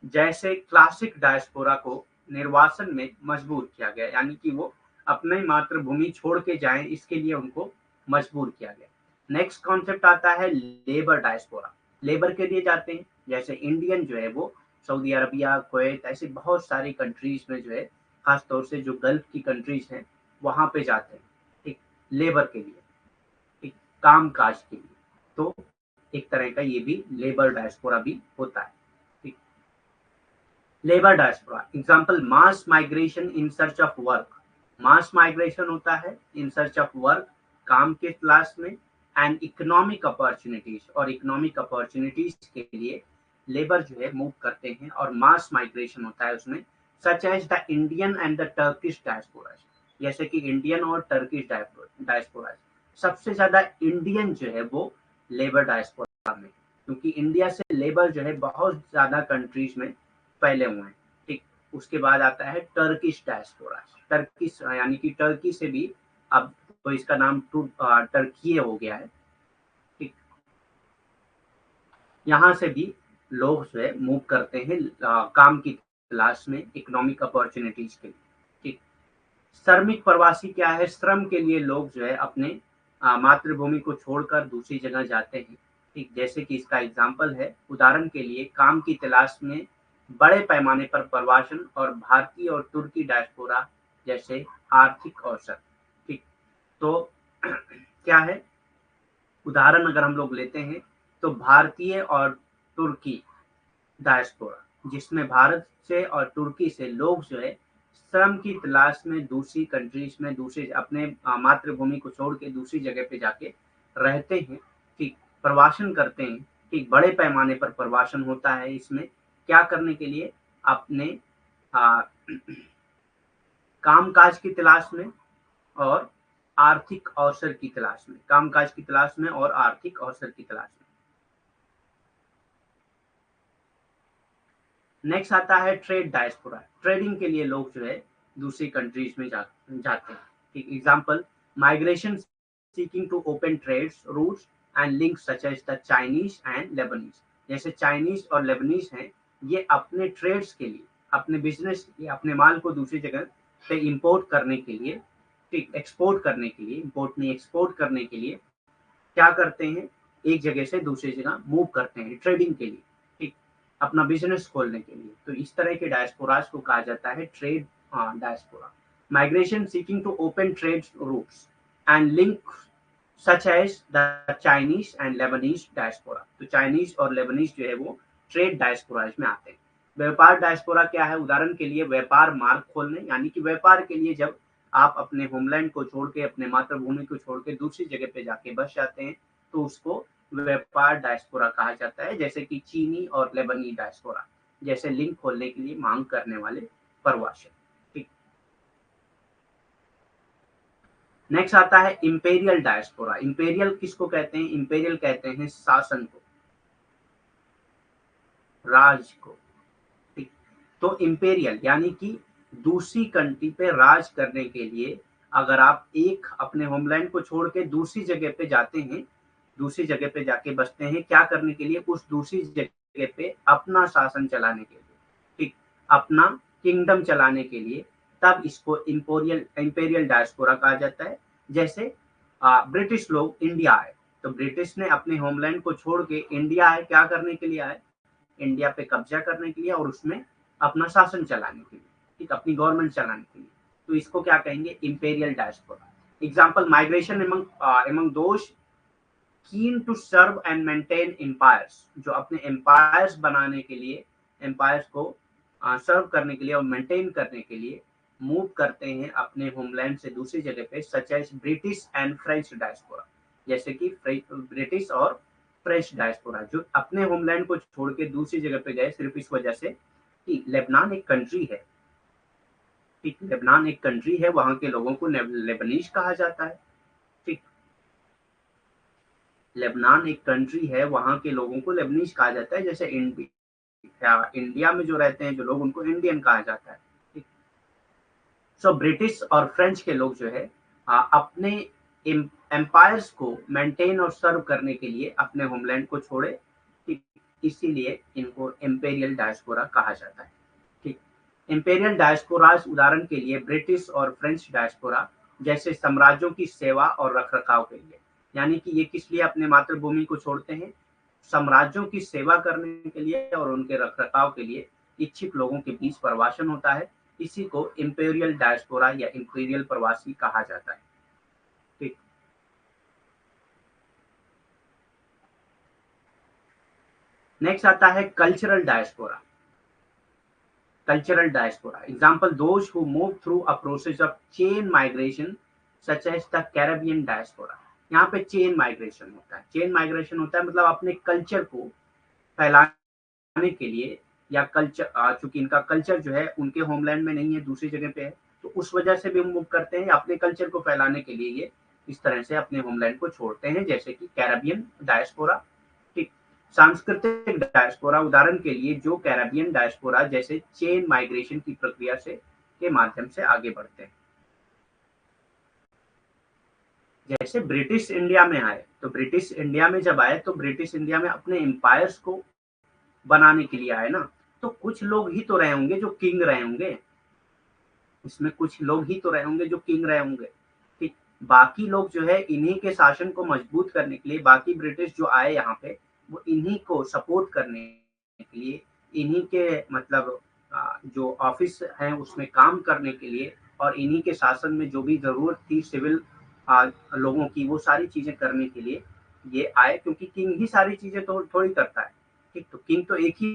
Speaker 1: जैसे क्लासिक डायस्पोरा को निर्वासन में मजबूर किया गया, यानी कि वो अपने मातृभूमि छोड़ के जाएं, इसके लिए उनको मजबूर किया गया। नेक्स्ट कॉन्सेप्ट आता है लेबर डायस्पोरा। लेबर के लिए जाते हैं, जैसे इंडियन जो है वो सऊदी अरबिया, कुवैत, ऐसे बहुत सारी कंट्रीज में जो है, खासतौर से जो गल्फ की कंट्रीज हैं वहां पे जाते हैं। ठीक, लेबर के लिए, ठीक, काम काज के लिए। तो एक तरह का ये भी लेबर डायस्पोरा भी होता है। ठीक, labour diaspora example mass migration in search of work. Mass migration होता है इन सर्च ऑफ वर्क, काम के तलाश में, एंड इकोनॉमिक अपॉर्चुनिटीज, और इकोनॉमिक अपॉर्चुनिटीज के लिए लेबर जो है मूव करते हैं, और मास माइग्रेशन होता है उसमें, such as the Indian and the Turkish diaspora. जैसे कि इंडियन और टर्किश डायस्पोरा। सबसे ज्यादा इंडियन जो है वो लेबर डायस्पोरा में, क्योंकि इंडिया से लेबर जो है बहुत ज्यादा कंट्रीज में फैले हुए हैं। ठीक, उसके बाद आता है टर्किश डायस्पोरा। टर्किश यानी कि टर्की से भी, अब तो इसका नाम टर्कीय हो गया है। ठीक, यहाँ से भी लोग जो है मूव करते हैं काम की तलाश में, इकोनॉमिक अपॉर्चुनिटीज के लिए। ठीक, श्रमिक प्रवासी क्या है? श्रम के लिए लोग जो है अपने मातृभूमि को छोड़कर दूसरी जगह जाते हैं। ठीक, जैसे कि इसका एग्जाम्पल है, उदाहरण के लिए काम की तलाश में बड़े पैमाने पर प्रवासन और भारतीय और तुर्की डायस्पोरा जैसे आर्थिक अवसर। ठीक, तो क्या है, उदाहरण अगर हम लोग लेते हैं तो भारतीय और तुर्की डायस्पोरा, जिसमें भारत से और तुर्की से लोग जो है श्रम की तलाश में दूसरी कंट्रीज में, दूसरे अपने मातृभूमि को छोड़ के दूसरी जगह पे जाके रहते हैं। ठीक, प्रवासन करते हैं। ठीक, बड़े पैमाने पर प्रवासन होता है इसमें, क्या करने के लिए? अपने आ, कामकाज की तलाश में और आर्थिक अवसर की तलाश में, कामकाज की तलाश में और आर्थिक अवसर की तलाश में। नेक्स्ट आता है ट्रेड डायस्पोरा। ट्रेडिंग के लिए लोग जो है दूसरी कंट्रीज में जाते हैं। ठीक, example migration seeking to open trades routes and links such as the Chinese and Lebanese. जैसे चाइनीज और लेबनीज हैं, ये अपने ट्रेड्स के लिए, अपने बिजनेस के लिए, अपने माल को दूसरी जगह पे इंपोर्ट करने के लिए, ठीक, एक्सपोर्ट करने के लिए, इंपोर्ट नहीं एक्सपोर्ट करने के लिए क्या करते हैं, एक जगह से दूसरी जगह मूव करते हैं ट्रेडिंग के लिए। ठीक, अपना बिजनेस खोलने के लिए। तो इस तरह के डायस्पोरास को कहा जाता है trade diaspora. migration seeking to open trade routes and link such as the Chinese and Lebanese diaspora। तो चाइनीज और लेबनीज जो है वो ट्रेड डायस्पोरा में आते हैं। व्यापार डायस्पोरा क्या है? उदाहरण के लिए व्यापार मार्ग खोलने, यानी कि व्यापार के लिए जब आप अपने होमलैंड को छोड़ के, अपने मातृभूमि को छोड़ के दूसरी जगह पे जाके बस जाते हैं तो उसको व्यापार डायस्पोरा कहा जाता है। जैसे कि चीनी और लेबनी डायस्पोरा, जैसे लिंक खोलने के लिए मांग करने वाले प्रवासी। ठीक। नेक्स्ट आता है इंपेरियल डायस्पोरा। इंपेरियल किसको कहते हैं? इंपेरियल कहते हैं शासन को, राज को। ठीक। तो इंपेरियल यानी कि दूसरी कंट्री पे राज करने के लिए अगर आप एक अपने होमलैंड को छोड़ के दूसरी जगह पे जाते हैं, दूसरी जगह पे जाके बसते हैं, क्या करने के लिए? उस दूसरी जगह पे अपना शासन चलाने के लिए, ठीक, अपना किंगडम चलाने के लिए, तब इसको इंपेरियल डायस्पोरा कहा जाता है। जैसे ब्रिटिश लोग इंडिया आए, तो ब्रिटिश ने अपने होमलैंड को छोड़ के इंडिया आए, क्या करने के लिए आए? इंडिया पे कब्जा करने के लिए और उसमें अपना शासन चलाने के लिए, ठीक, अपनी गवर्नमेंट चलाने के लिए। तो इसको क्या कहेंगे? Imperial diaspora. Example, migration among those keen to serve and maintain empires, जो अपने एम्पायर्स बनाने के लिए, एम्पायर्स को सर्व करने के लिए और मेंटेन करने के लिए मूव करते हैं अपने होमलैंड से दूसरी जगह पे, such as British and French diaspora. जैसे कि ब्रिटिश और फ्रेंच डायस्पोरा जो अपने होमलैंड को छोड़ के दूसरी जगह पे गए सिर्फ इस वजह से कि लेबनान एक कंट्री है, ठीक, लेबनान एक कंट्री है, वहां के लोगों को लेबनीज कहा जाता है। ठीक, लेबनान एक कंट्री है, वहां के लोगों को लेबनीज कहा जाता है। जैसे इंडिया में जो रहते हैं जो लोग, उनको इंडियन कहा जाता है। ठीक। सो ब्रिटिश और फ्रेंच के लोग जो है अपने एम्पायर्स को मेंटेन और सर्व करने के लिए अपने होमलैंड को छोड़े, ठीक, इसीलिए इनको इंपेरियल डायस्पोरा कहा जाता है। ठीक। इंपेरियल डायस्पोराज उदाहरण के लिए ब्रिटिश और फ्रेंच डायस्पोरा जैसे साम्राज्यों की सेवा और रखरखाव के लिए, यानी कि ये किस लिए अपने मातृभूमि को छोड़ते हैं? साम्राज्यों की सेवा करने के लिए और उनके रखरखाव के लिए इच्छुक लोगों के बीच प्रवासन होता है। इसी को इंपेरियल डायस्पोरा या इंपेरियल प्रवासी कहा जाता है। ठीक। नेक्स्ट आता है cultural diaspora. Cultural diaspora example, those who move through a process of chain migration such as the Caribbean diaspora. यहाँ पे चेन माइग्रेशन होता है। चेन माइग्रेशन होता है मतलब अपने कल्चर को फैलाने के लिए, या कल्चर, चूंकि इनका कल्चर जो है उनके होमलैंड में नहीं है, दूसरी जगह पे है, तो उस वजह से भी मूव करते हैं अपने कल्चर को फैलाने के लिए। ये इस तरह से अपने होमलैंड को छोड़ते हैं, जैसे कि कैरेबियन डायस्पोरा। ठीक। सांस्कृतिक डायस्पोरा उदाहरण के लिए जो कैरेबियन डायस्पोरा जैसे चेन माइग्रेशन की प्रक्रिया से के माध्यम से आगे बढ़ते हैं। जैसे ब्रिटिश इंडिया में आए, तो ब्रिटिश इंडिया में जब आए तो ब्रिटिश इंडिया में अपने एम्पायर्स को बनाने के लिए आए ना, तो कुछ लोग ही तो रहे होंगे जो किंग रहे होंगे, इसमें कुछ लोग ही तो रहे होंगे जो किंग रहे होंगे। ठीक। बाकी लोग जो है इन्हीं के शासन को मजबूत करने के लिए, बाकी ब्रिटिश जो आए यहाँ पे वो इन्हीं को सपोर्ट करने के लिए, इन्हीं के मतलब जो ऑफिस है उसमें काम करने के लिए, और इन्हीं के शासन में जो भी जरूरत थी सिविल लोगों की, वो सारी चीजें करने के लिए ये आए, क्योंकि किंग ही सारी चीजें तो थोड़ी करता है। ठीक। तो किंग तो एक ही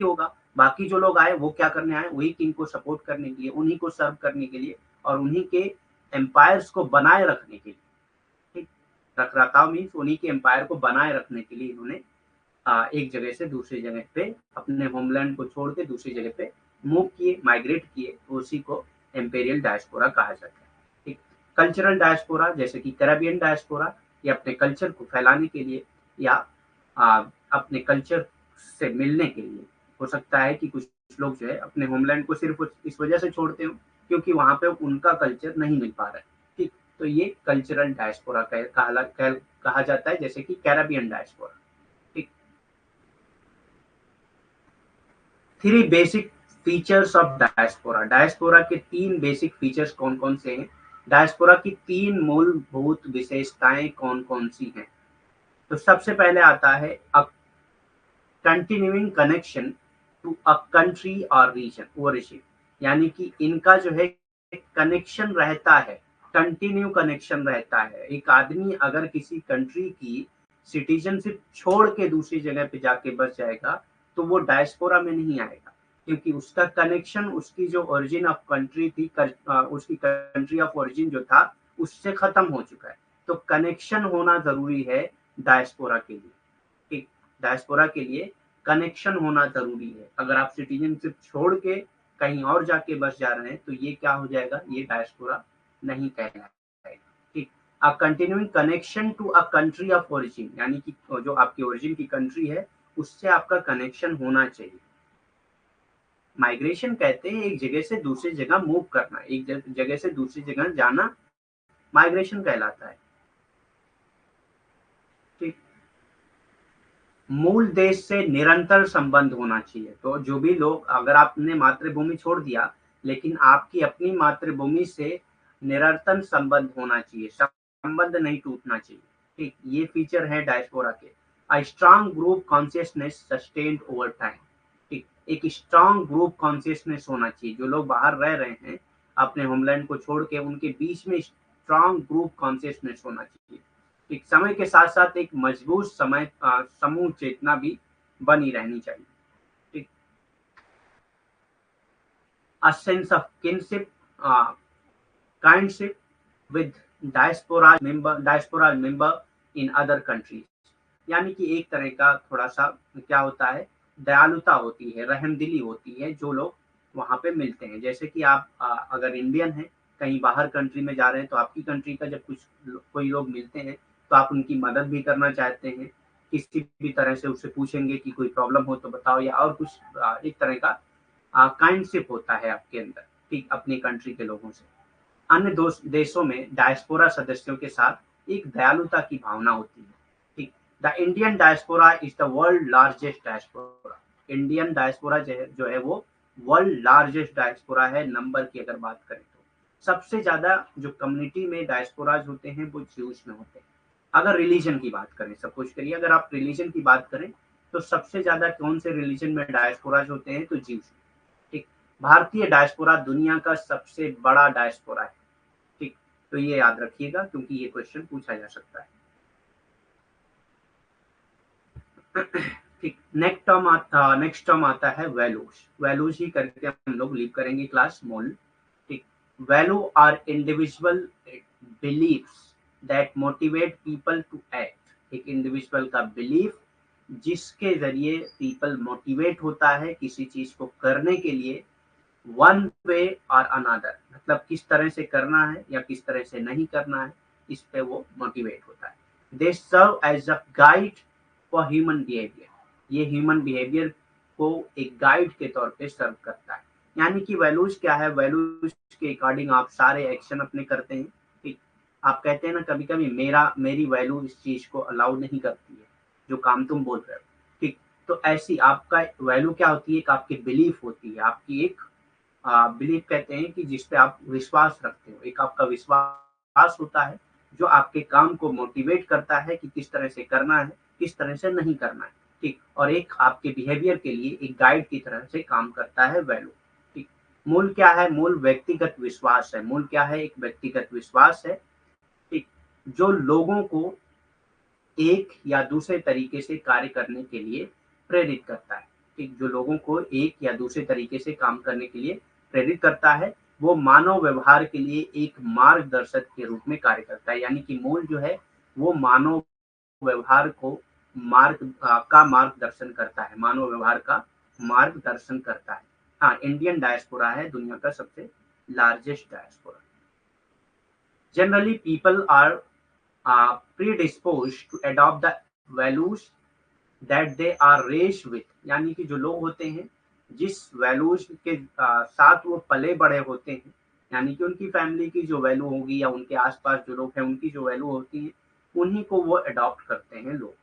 Speaker 1: होगा, बाकी जो लोग आए वो क्या करने आए? वही किंग को सपोर्ट करने के लिए, उन्हीं को सर्व करने के लिए और उन्हीं के एम्पायर्स को बनाए रखने के लिए। ठीक। रखरखाव मीन्स उन्हीं के एम्पायर को बनाए रखने के लिए इन्होंने एक जगह से दूसरी जगह पे अपने होमलैंड को छोड़ के दूसरी जगह पे मूव किए, माइग्रेट किए, तो उसी को इंपेरियल डायस्पोरा कहा जाता है। ठीक। कल्चरल डायस्पोरा जैसे कि कैरेबियन डायस्पोरा, ये अपने कल्चर को फैलाने के लिए या अपने कल्चर से मिलने के लिए। हो सकता है कि कुछ लोग जो है अपने होमलैंड को सिर्फ इस वजह से छोड़ते हो क्योंकि वहां पे उनका कल्चर नहीं मिल पा रहा है। ठीक। तो ये कल्चरल डायस्पोरा कहा जाता है, जैसे कि कैरेबियन डायस्पोरा। ठीक। 3 basic features of diaspora. Diaspora के 3 बेसिक फीचर्स कौन कौन से हैं? डायस्पोरा की 3 मूलभूत विशेषताएं कौन कौन सी हैं? तो सबसे पहले आता है continuing connection to a country और रीजन ओवरशिप, यानी कि इनका जो है कनेक्शन रहता है, कंटिन्यू कनेक्शन रहता है। एक आदमी अगर किसी कंट्री की सिटीजनशिप छोड़ के दूसरी जगह पे जाके बस जाएगा तो वो डायस्पोरा में नहीं आएगा, क्योंकि उसका कनेक्शन उसकी जो ओरिजिन ऑफ कंट्री थी, उसकी कंट्री ऑफ ओरिजिन जो था उससे खत्म हो चुका है। तो कनेक्शन होना जरूरी है डायस्पोरा के लिए। ठीक, डायस्पोरा के लिए कनेक्शन होना जरूरी है। अगर आप सिटीजनशिप छोड़ के कहीं और जाके बस जा रहे हैं तो ये क्या हो जाएगा, ये डायस्पोरा नहीं कहलाएगा। ठीक, a continuing connection to a country of origin, यानी कि जो आपकी ओरिजिन की कंट्री है उससे आपका कनेक्शन होना चाहिए। माइग्रेशन कहते हैं एक जगह से दूसरी जगह मूव करना, एक जगह से दूसरी जगह जाना माइग्रेशन कहलाता है। ठीक, मूल देश से निरंतर संबंध होना चाहिए। तो जो भी लोग, अगर आपने मातृभूमि छोड़ दिया लेकिन आपकी अपनी मातृभूमि से निरंतर संबंध होना चाहिए, संबंध नहीं टूटना चाहिए। ठीक, ये फीचर है डायस्पोरा के। A strong group consciousness sustained over time. ठीक, एक स्ट्रांग ग्रुप कॉन्शियसनेस होना चाहिए। जो लोग बाहर रह रहे हैं अपने होमलैंड को छोड़ के, उनके बीच में स्ट्रांग ग्रुप कॉन्शियसनेस होना चाहिए। एक समय के साथ साथ एक मजबूत समूह चेतना भी बनी रहनी चाहिए। ठीक, a sense of kinship, kindship with diaspora member in other countries, यानी कि एक तरह का थोड़ा सा क्या होता है, दयालुता होती है, रहमदिली होती है जो लोग वहां पे मिलते हैं। जैसे कि आप अगर इंडियन हैं, कहीं बाहर कंट्री में जा रहे हैं तो आपकी कंट्री का जब कोई लोग मिलते हैं तो आप उनकी मदद भी करना चाहते हैं, किसी भी तरह से उससे पूछेंगे कि कोई प्रॉब्लम हो तो बताओ, या और कुछ एक तरह का काइंडशिप होता है आपके अंदर, ठीक, अपनी कंट्री के लोगों से। अन्य देशों में डायस्पोरा सदस्यों के साथ एक दयालुता की भावना होती है। ठीक, the Indian diaspora is the world largest diaspora. Indian diaspora जो है वो वर्ल्ड लार्जेस्ट डायस्पोरा है। नंबर की अगर बात करें तो सबसे ज्यादा जो कम्युनिटी में डायस्पोराज होते हैं वो ज्यूज में होते हैं। अगर रिलीजन की बात करें, सपोज करिए अगर आप रिलीजन की बात करें तो सबसे ज्यादा कौन से रिलीजन में डायस्पोराज होते हैं, तो ज्यूज। ठीक, भारतीय डायस्पोरा दुनिया का सबसे बड़ा डायस्पोरा है। ठीक, तो ये याद रखिएगा क्योंकि ये क्वेश्चन पूछा जा सकता है। ठीक, नेक्स्ट टर्म आता है वैल्यूज। वैल्यूज ही करके हम लोग लीव करेंगे क्लास मोल। ठीक, value are individual beliefs that motivate people to act. एक इंडिविजुअल का बिलीफ जिसके जरिए पीपल मोटिवेट होता है किसी चीज को करने के लिए, वन वे और अनदर, मतलब किस तरह से करना है या किस तरह से नहीं करना है, इस पे वो मोटिवेट होता है। They serve as a guide for human behaviour. ये ह्यूमन बिहेवियर को एक गाइड के तौर पे सर्व करता है। यानी कि वैल्यूज क्या है, वैल्यूज के अकॉर्डिंग आप सारे एक्शन अपने करते हैं। ठीक, आप कहते हैं ना कभी कभी मेरी वैल्यू इस चीज को अलाउ नहीं करती है, जो काम तुम बोल रहे हो। ठीक, तो ऐसी आपका वैल्यू क्या होती है, एक आपकी बिलीफ होती है, आपकी एक बिलीफ कहते हैं कि जिस पे आप विश्वास रखते हो। एक आपका विश्वास होता है जो आपके काम को मोटिवेट करता है कि किस तरह से करना है, किस तरह से नहीं करना है। ठीक, और एक आपके बिहेवियर के लिए एक गाइड की तरह से काम करता है वैल्यू। ठीक, मूल क्या है, मूल व्यक्तिगत विश्वास है। मूल क्या है, एक व्यक्तिगत विश्वास है। ठीक, जो लोगों को एक या दूसरे तरीके से कार्य करने के लिए प्रेरित करता है। ठीक, जो लोगों को एक या दूसरे तरीके से काम करने के लिए प्रेरित करता है, वो मानव व्यवहार के लिए एक मार्गदर्शक के रूप में कार्य करता है। यानी कि मूल जो है वो मानव व्यवहार को का मार्गदर्शन करता है, मानव व्यवहार का मार्गदर्शन करता है। हाँ, इंडियन डायस्पोरा है दुनिया का सबसे largest diaspora. Generally people are predisposed to adopt the values that they are raised with। यानी कि जो लोग होते हैं जिस वैल्यूज के साथ वो पले बड़े होते हैं, यानी कि उनकी फैमिली की जो वैल्यू होगी या उनके आसपास जो लोग हैं उनकी जो वैल्यू होती है, उन्हीं को वो अडॉप्ट करते हैं लोग।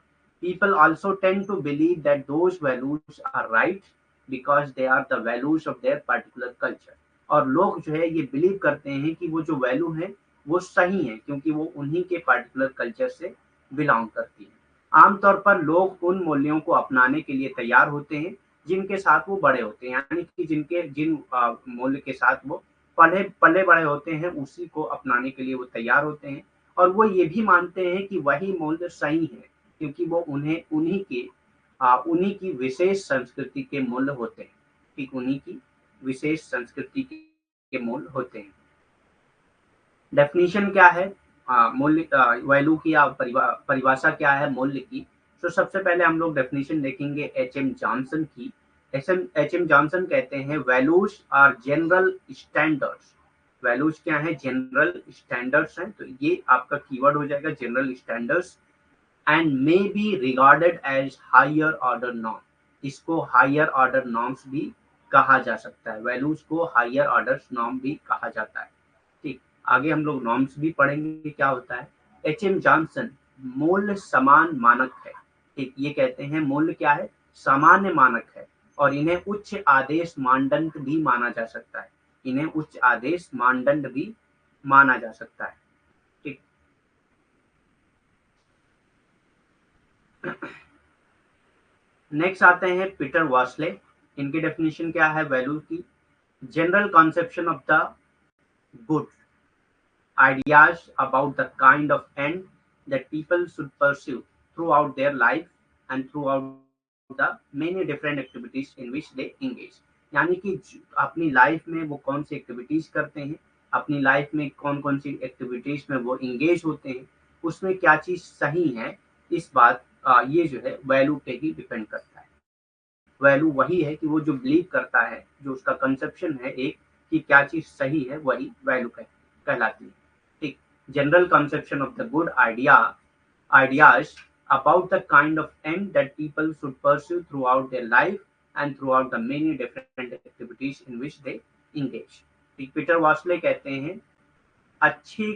Speaker 1: People also tend to believe that those values are right because they are the values of their particular culture. और लोग जो है ये बिलीव करते हैं कि वो जो वैल्यू है वो सही है क्योंकि वो उन्हीं के पर्टिकुलर कल्चर से बिलोंग करती है। आमतौर पर लोग उन मूल्यों को अपनाने के लिए तैयार होते हैं जिनके साथ वो बड़े होते हैं, यानी कि जिन मूल्य के साथ वो पले पले बड़े होते हैं उसी को अपनाने के लिए वो तैयार होते हैं, और वो ये भी मानते हैं कि वही मूल्य सही है, क्योंकि वो उन्हें उन्हीं की विशेष संस्कृति के मूल्य होते हैं। ठीक, उन्हीं की विशेष संस्कृति के मूल्य होते हैं। डेफिनेशन क्या है मूल्य, वैल्यू की या परिभाषा क्या है मूल्य की? तो सबसे पहले हम लोग डेफिनेशन देखेंगे एच.एम. जॉनसन की। एच.एम. जॉनसन कहते हैं values are general standards. Values क्या है? जनरल स्टैंडर्ड्स हैं, तो ये आपका कीवर्ड हो जाएगा general standards, and may be regarded as higher order norm. इसको हायर ऑर्डर नॉर्म्स भी कहा जा सकता है, वैल्यूज को हायर ऑर्डर नॉर्म भी कहा जाता है। ठीक, आगे हम लोग नॉर्म्स भी पढ़ेंगे क्या होता है। एच.एम. जॉनसन मूल्य समान मानक है। ठीक, ये कहते हैं मूल्य क्या है? सामान्य मानक है, और इन्हें उच्च आदेश मानदंड भी माना जा सकता है। इन्हें उच्च आदेश मानदंड भी माना जा सकता है। ठीक, नेक्स्ट आते हैं पीटर वास्ले। इनकी डेफिनेशन क्या है वैल्यू की? General conception of the good, ideas about the kind of end that people should pursue throughout their life and throughout the many different activities in which they engage। यानी कि अपनी life में वो कौन सी activities करते हैं, अपनी लाइफ में कौन कौन सी एक्टिविटीज में वो इंगेज होते हैं, उसमें क्या चीज सही है, इस बात ये जो है वैल्यू पे ही डिपेंड करता है। वैल्यू वही है कि वो जो बिलीव करता है, जो उसका कंसेप्शन है एक कि क्या चीज सही है, वही वैल्यू कहलाती है। ठीक, general conception of the good ideas about the kind of end that people should pursue throughout their life and throughout the many different activities in which they engage। ठीक, पीटर वास्ले कहते हैं अच्छे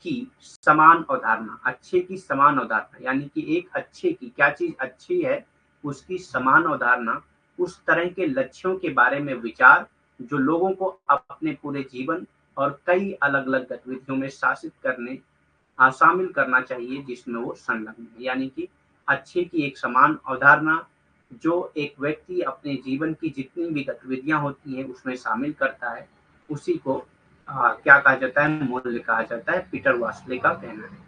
Speaker 1: की समान अवधारणा, अच्छे की समान अवधारणा, यानी कि एक अच्छे की क्या चीज अच्छी है उसकी समान अवधारणा, उस तरह के लक्ष्यों के बारे में विचार जो लोगों को अपने पूरे जीवन और कई अलग अलग गतिविधियों में शामिल करना चाहिए जिसमें वो संलग्न है। यानी कि अच्छे की एक समान अवधारणा जो एक व्यक्ति अपने जीवन की जितनी भी गतिविधियां होती हैं उसमें शामिल करता है, उसी को क्या कहा जाता है? मूल्य कहा जाता है, पीटर वास्ले का कहना है।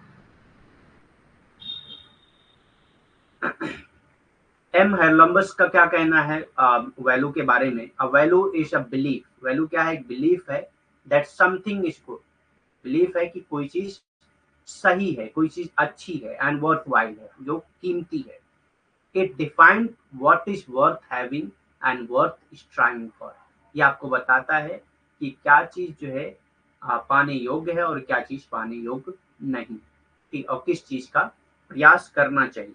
Speaker 1: एम हेरलम्बस का क्या कहना है वैल्यू के बारे में? A value is a belief. Value क्या है? एक बिलीफ है that something is good. Belief है कि कोई चीज सही है, कोई चीज अच्छी है, एंड वर्थ वाइल है, जो कीमती है। It defined what is worth having and worth striving for. ये आपको बताता है कि क्या चीज जो है पाने योग्य है और क्या चीज पाने योग्य नहीं। ठीक, और किस चीज का प्रयास करना चाहिए,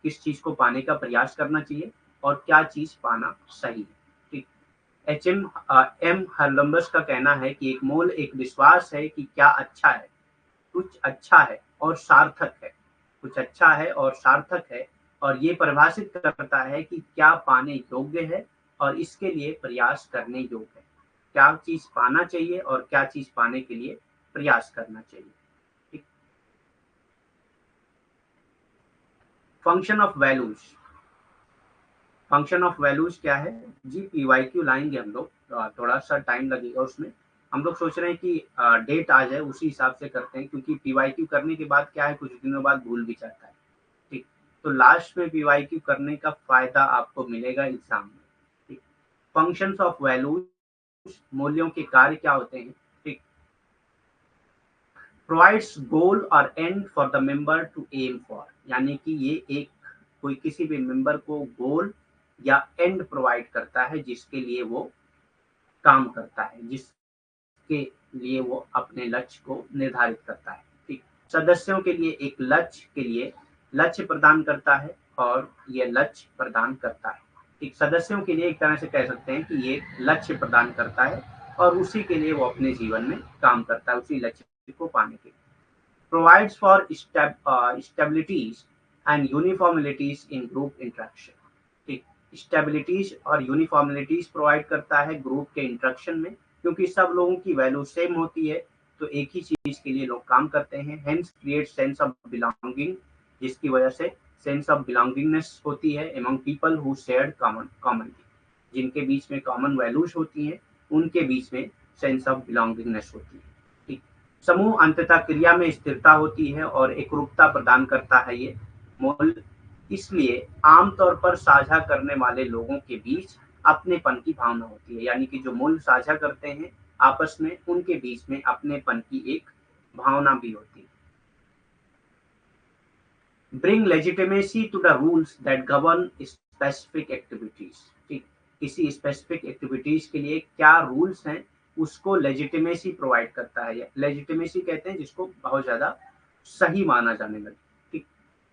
Speaker 1: किस चीज को पाने का प्रयास करना चाहिए और क्या चीज पाना सही है। ठीक, एम हरलम्बस का कहना है कि एक मूल एक विश्वास है कि क्या अच्छा है, कुछ अच्छा है और सार्थक है, कुछ अच्छा है और सार्थक है, और ये परिभाषित करता है कि क्या पाने योग्य है और इसके लिए प्रयास करने योग्य है। क्या चीज पाना चाहिए और क्या चीज पाने के लिए प्रयास करना चाहिए। ठीक, function of values. Function of values क्या है जी? पीवाईक्यू लाएंगे हम लोग, थोड़ा सा टाइम लगेगा उसमें। हम लोग सोच रहे हैं कि डेट आ जाए उसी हिसाब से करते हैं, क्योंकि पीवाईक्यू करने के बाद क्या है कुछ दिनों बाद भूल भी जाता है। ठीक, तो लास्ट में पीवाईक्यू करने का फायदा आपको मिलेगा एग्जाम में। ठीक, फंक्शंस ऑफ वैल्यूज, मूल्यों के कार्य क्या होते हैं। ठीक, प्रोवाइड्स गोल और end for the member to aim for. यानी कि ये एक कोई किसी भी मेंबर को गोल या एंड प्रोवाइड करता है जिसके लिए वो काम करता है, जिसके लिए वो अपने लक्ष्य को निर्धारित करता है। ठीक, सदस्यों के लिए एक लक्ष्य के लिए लक्ष्य प्रदान करता है और ये लक्ष्य प्रदान करता है। ठीक, सदस्यों के लिए एक तरह से कह सकते हैं कि ये लक्ष्य प्रदान करता है और उसी के लिए वो अपने जीवन में काम करता है, उसी लक्ष्य को पाने के लिए। Provides for stabilities and uniformities in group interaction. ठीक, स्टेबिलिटीज और यूनिफॉर्मिलिटीज प्रोवाइड करता है ग्रुप के इंटरेक्शन में, क्योंकि सब लोगों की वैल्यू सेम होती है तो एक ही चीज के लिए लोग काम करते हैं। Hence create sense of belonging, जिसकी वजह से सेंस ऑफ बिलोंगिंगनेस होती है among people who shared commonly. जिनके बीच में कॉमन वैल्यूज होती हैं उनके बीच में सेंस ऑफ बिलोंगिंगनेस होती है। ठीक, समूह अंततः क्रिया में स्थिरता होती है और एकरूपता प्रदान करता है ये मूल। इसलिए आमतौर पर साझा करने वाले लोगों के बीच अपनेपन की भावना होती है, यानी कि जो मूल साझा करते हैं आपस में, उनके बीच में अपनेपन की एक भावना भी होती है। Bring legitimacy to the rules that govern specific activities। ठीक, किसी स्पेसिफिक एक्टिविटीज के लिए क्या रूल्स हैं उसको लेजिटिमेसी प्रोवाइड करता है। लेजिटिमेसी कहते हैं जिसको बहुत ज्यादा सही माना जाने लगे। ठीक,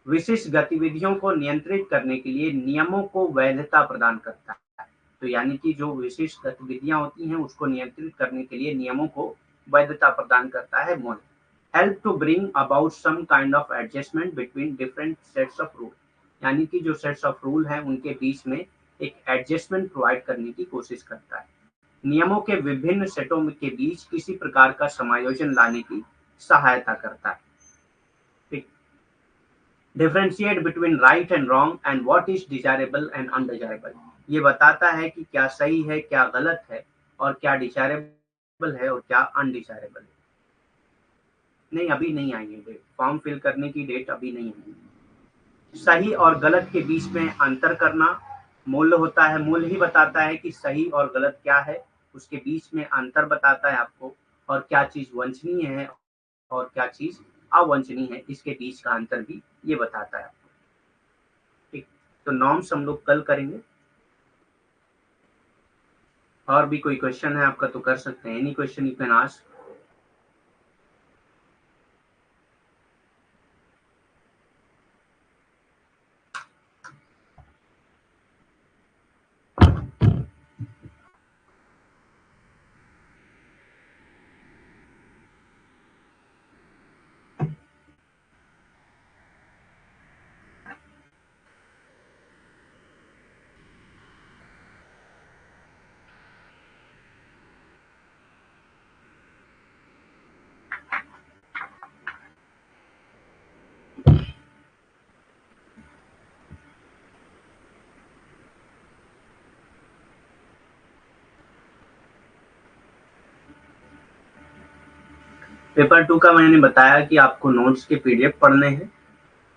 Speaker 1: विशिष्ट गतिविधियों को नियंत्रित करने के लिए नियमों को वैधता प्रदान करता है। तो यानी कि जो विशिष्ट गतिविधियां होती हैं उसको नियंत्रित करने के लिए नियमों को वैधता प्रदान करता है मूल। Help to bring about some kind of adjustment between different sets of rule, यानी कि जो सेट्स ऑफ रूल हैं उनके बीच में एक एडजस्टमेंट प्रोवाइड करने की कोशिश करता है। नियमों के विभिन्न सेटों के बीच किसी प्रकार का समायोजन लाने की सहायता करता है। ठीक, differentiate between right and wrong and what is desirable and undesirable, ये बताता है कि क्या सही है, क्या गलत है, और क्या डिजायरेबल है और क्या अनडिजायरेबल है। नहीं, अभी नहीं आई है डेट, फॉर्म फिल करने की डेट अभी नहीं आई है। सही और गलत के बीच में अंतर करना मूल्य होता है। मूल्य ही बताता है कि सही और गलत क्या है, उसके बीच में अंतर बताता है आपको, और क्या चीज वांछनीय है और क्या चीज अवांछनीय है, इसके बीच का अंतर भी ये बताता है आपको। ठीक, तो नॉर्म्स हम लोग कल करेंगे। और भी कोई क्वेश्चन है आपका तो कर सकते हैं। Any question you can ask. Paper 2 का मैंने बताया कि आपको नोट्स के पीडीएफ पढ़ने हैं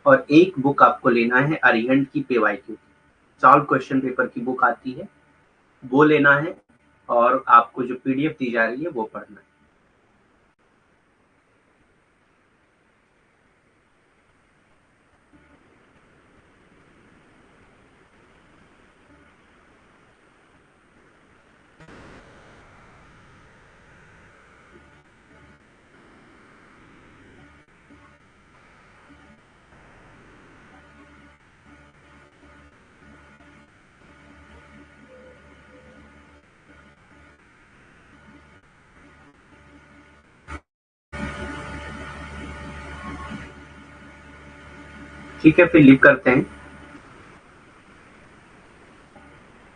Speaker 1: और एक बुक आपको लेना है अरिहंत की PYQ, सॉल्व क्वेश्चन पेपर की बुक आती है, वो लेना है, और आपको जो पीडीएफ दी जा रही है वो पढ़ना है। ठीक है, फिर लीव करते हैं।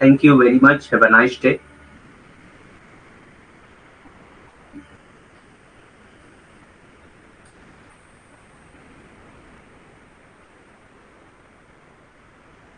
Speaker 1: Thank you very much, have a nice day.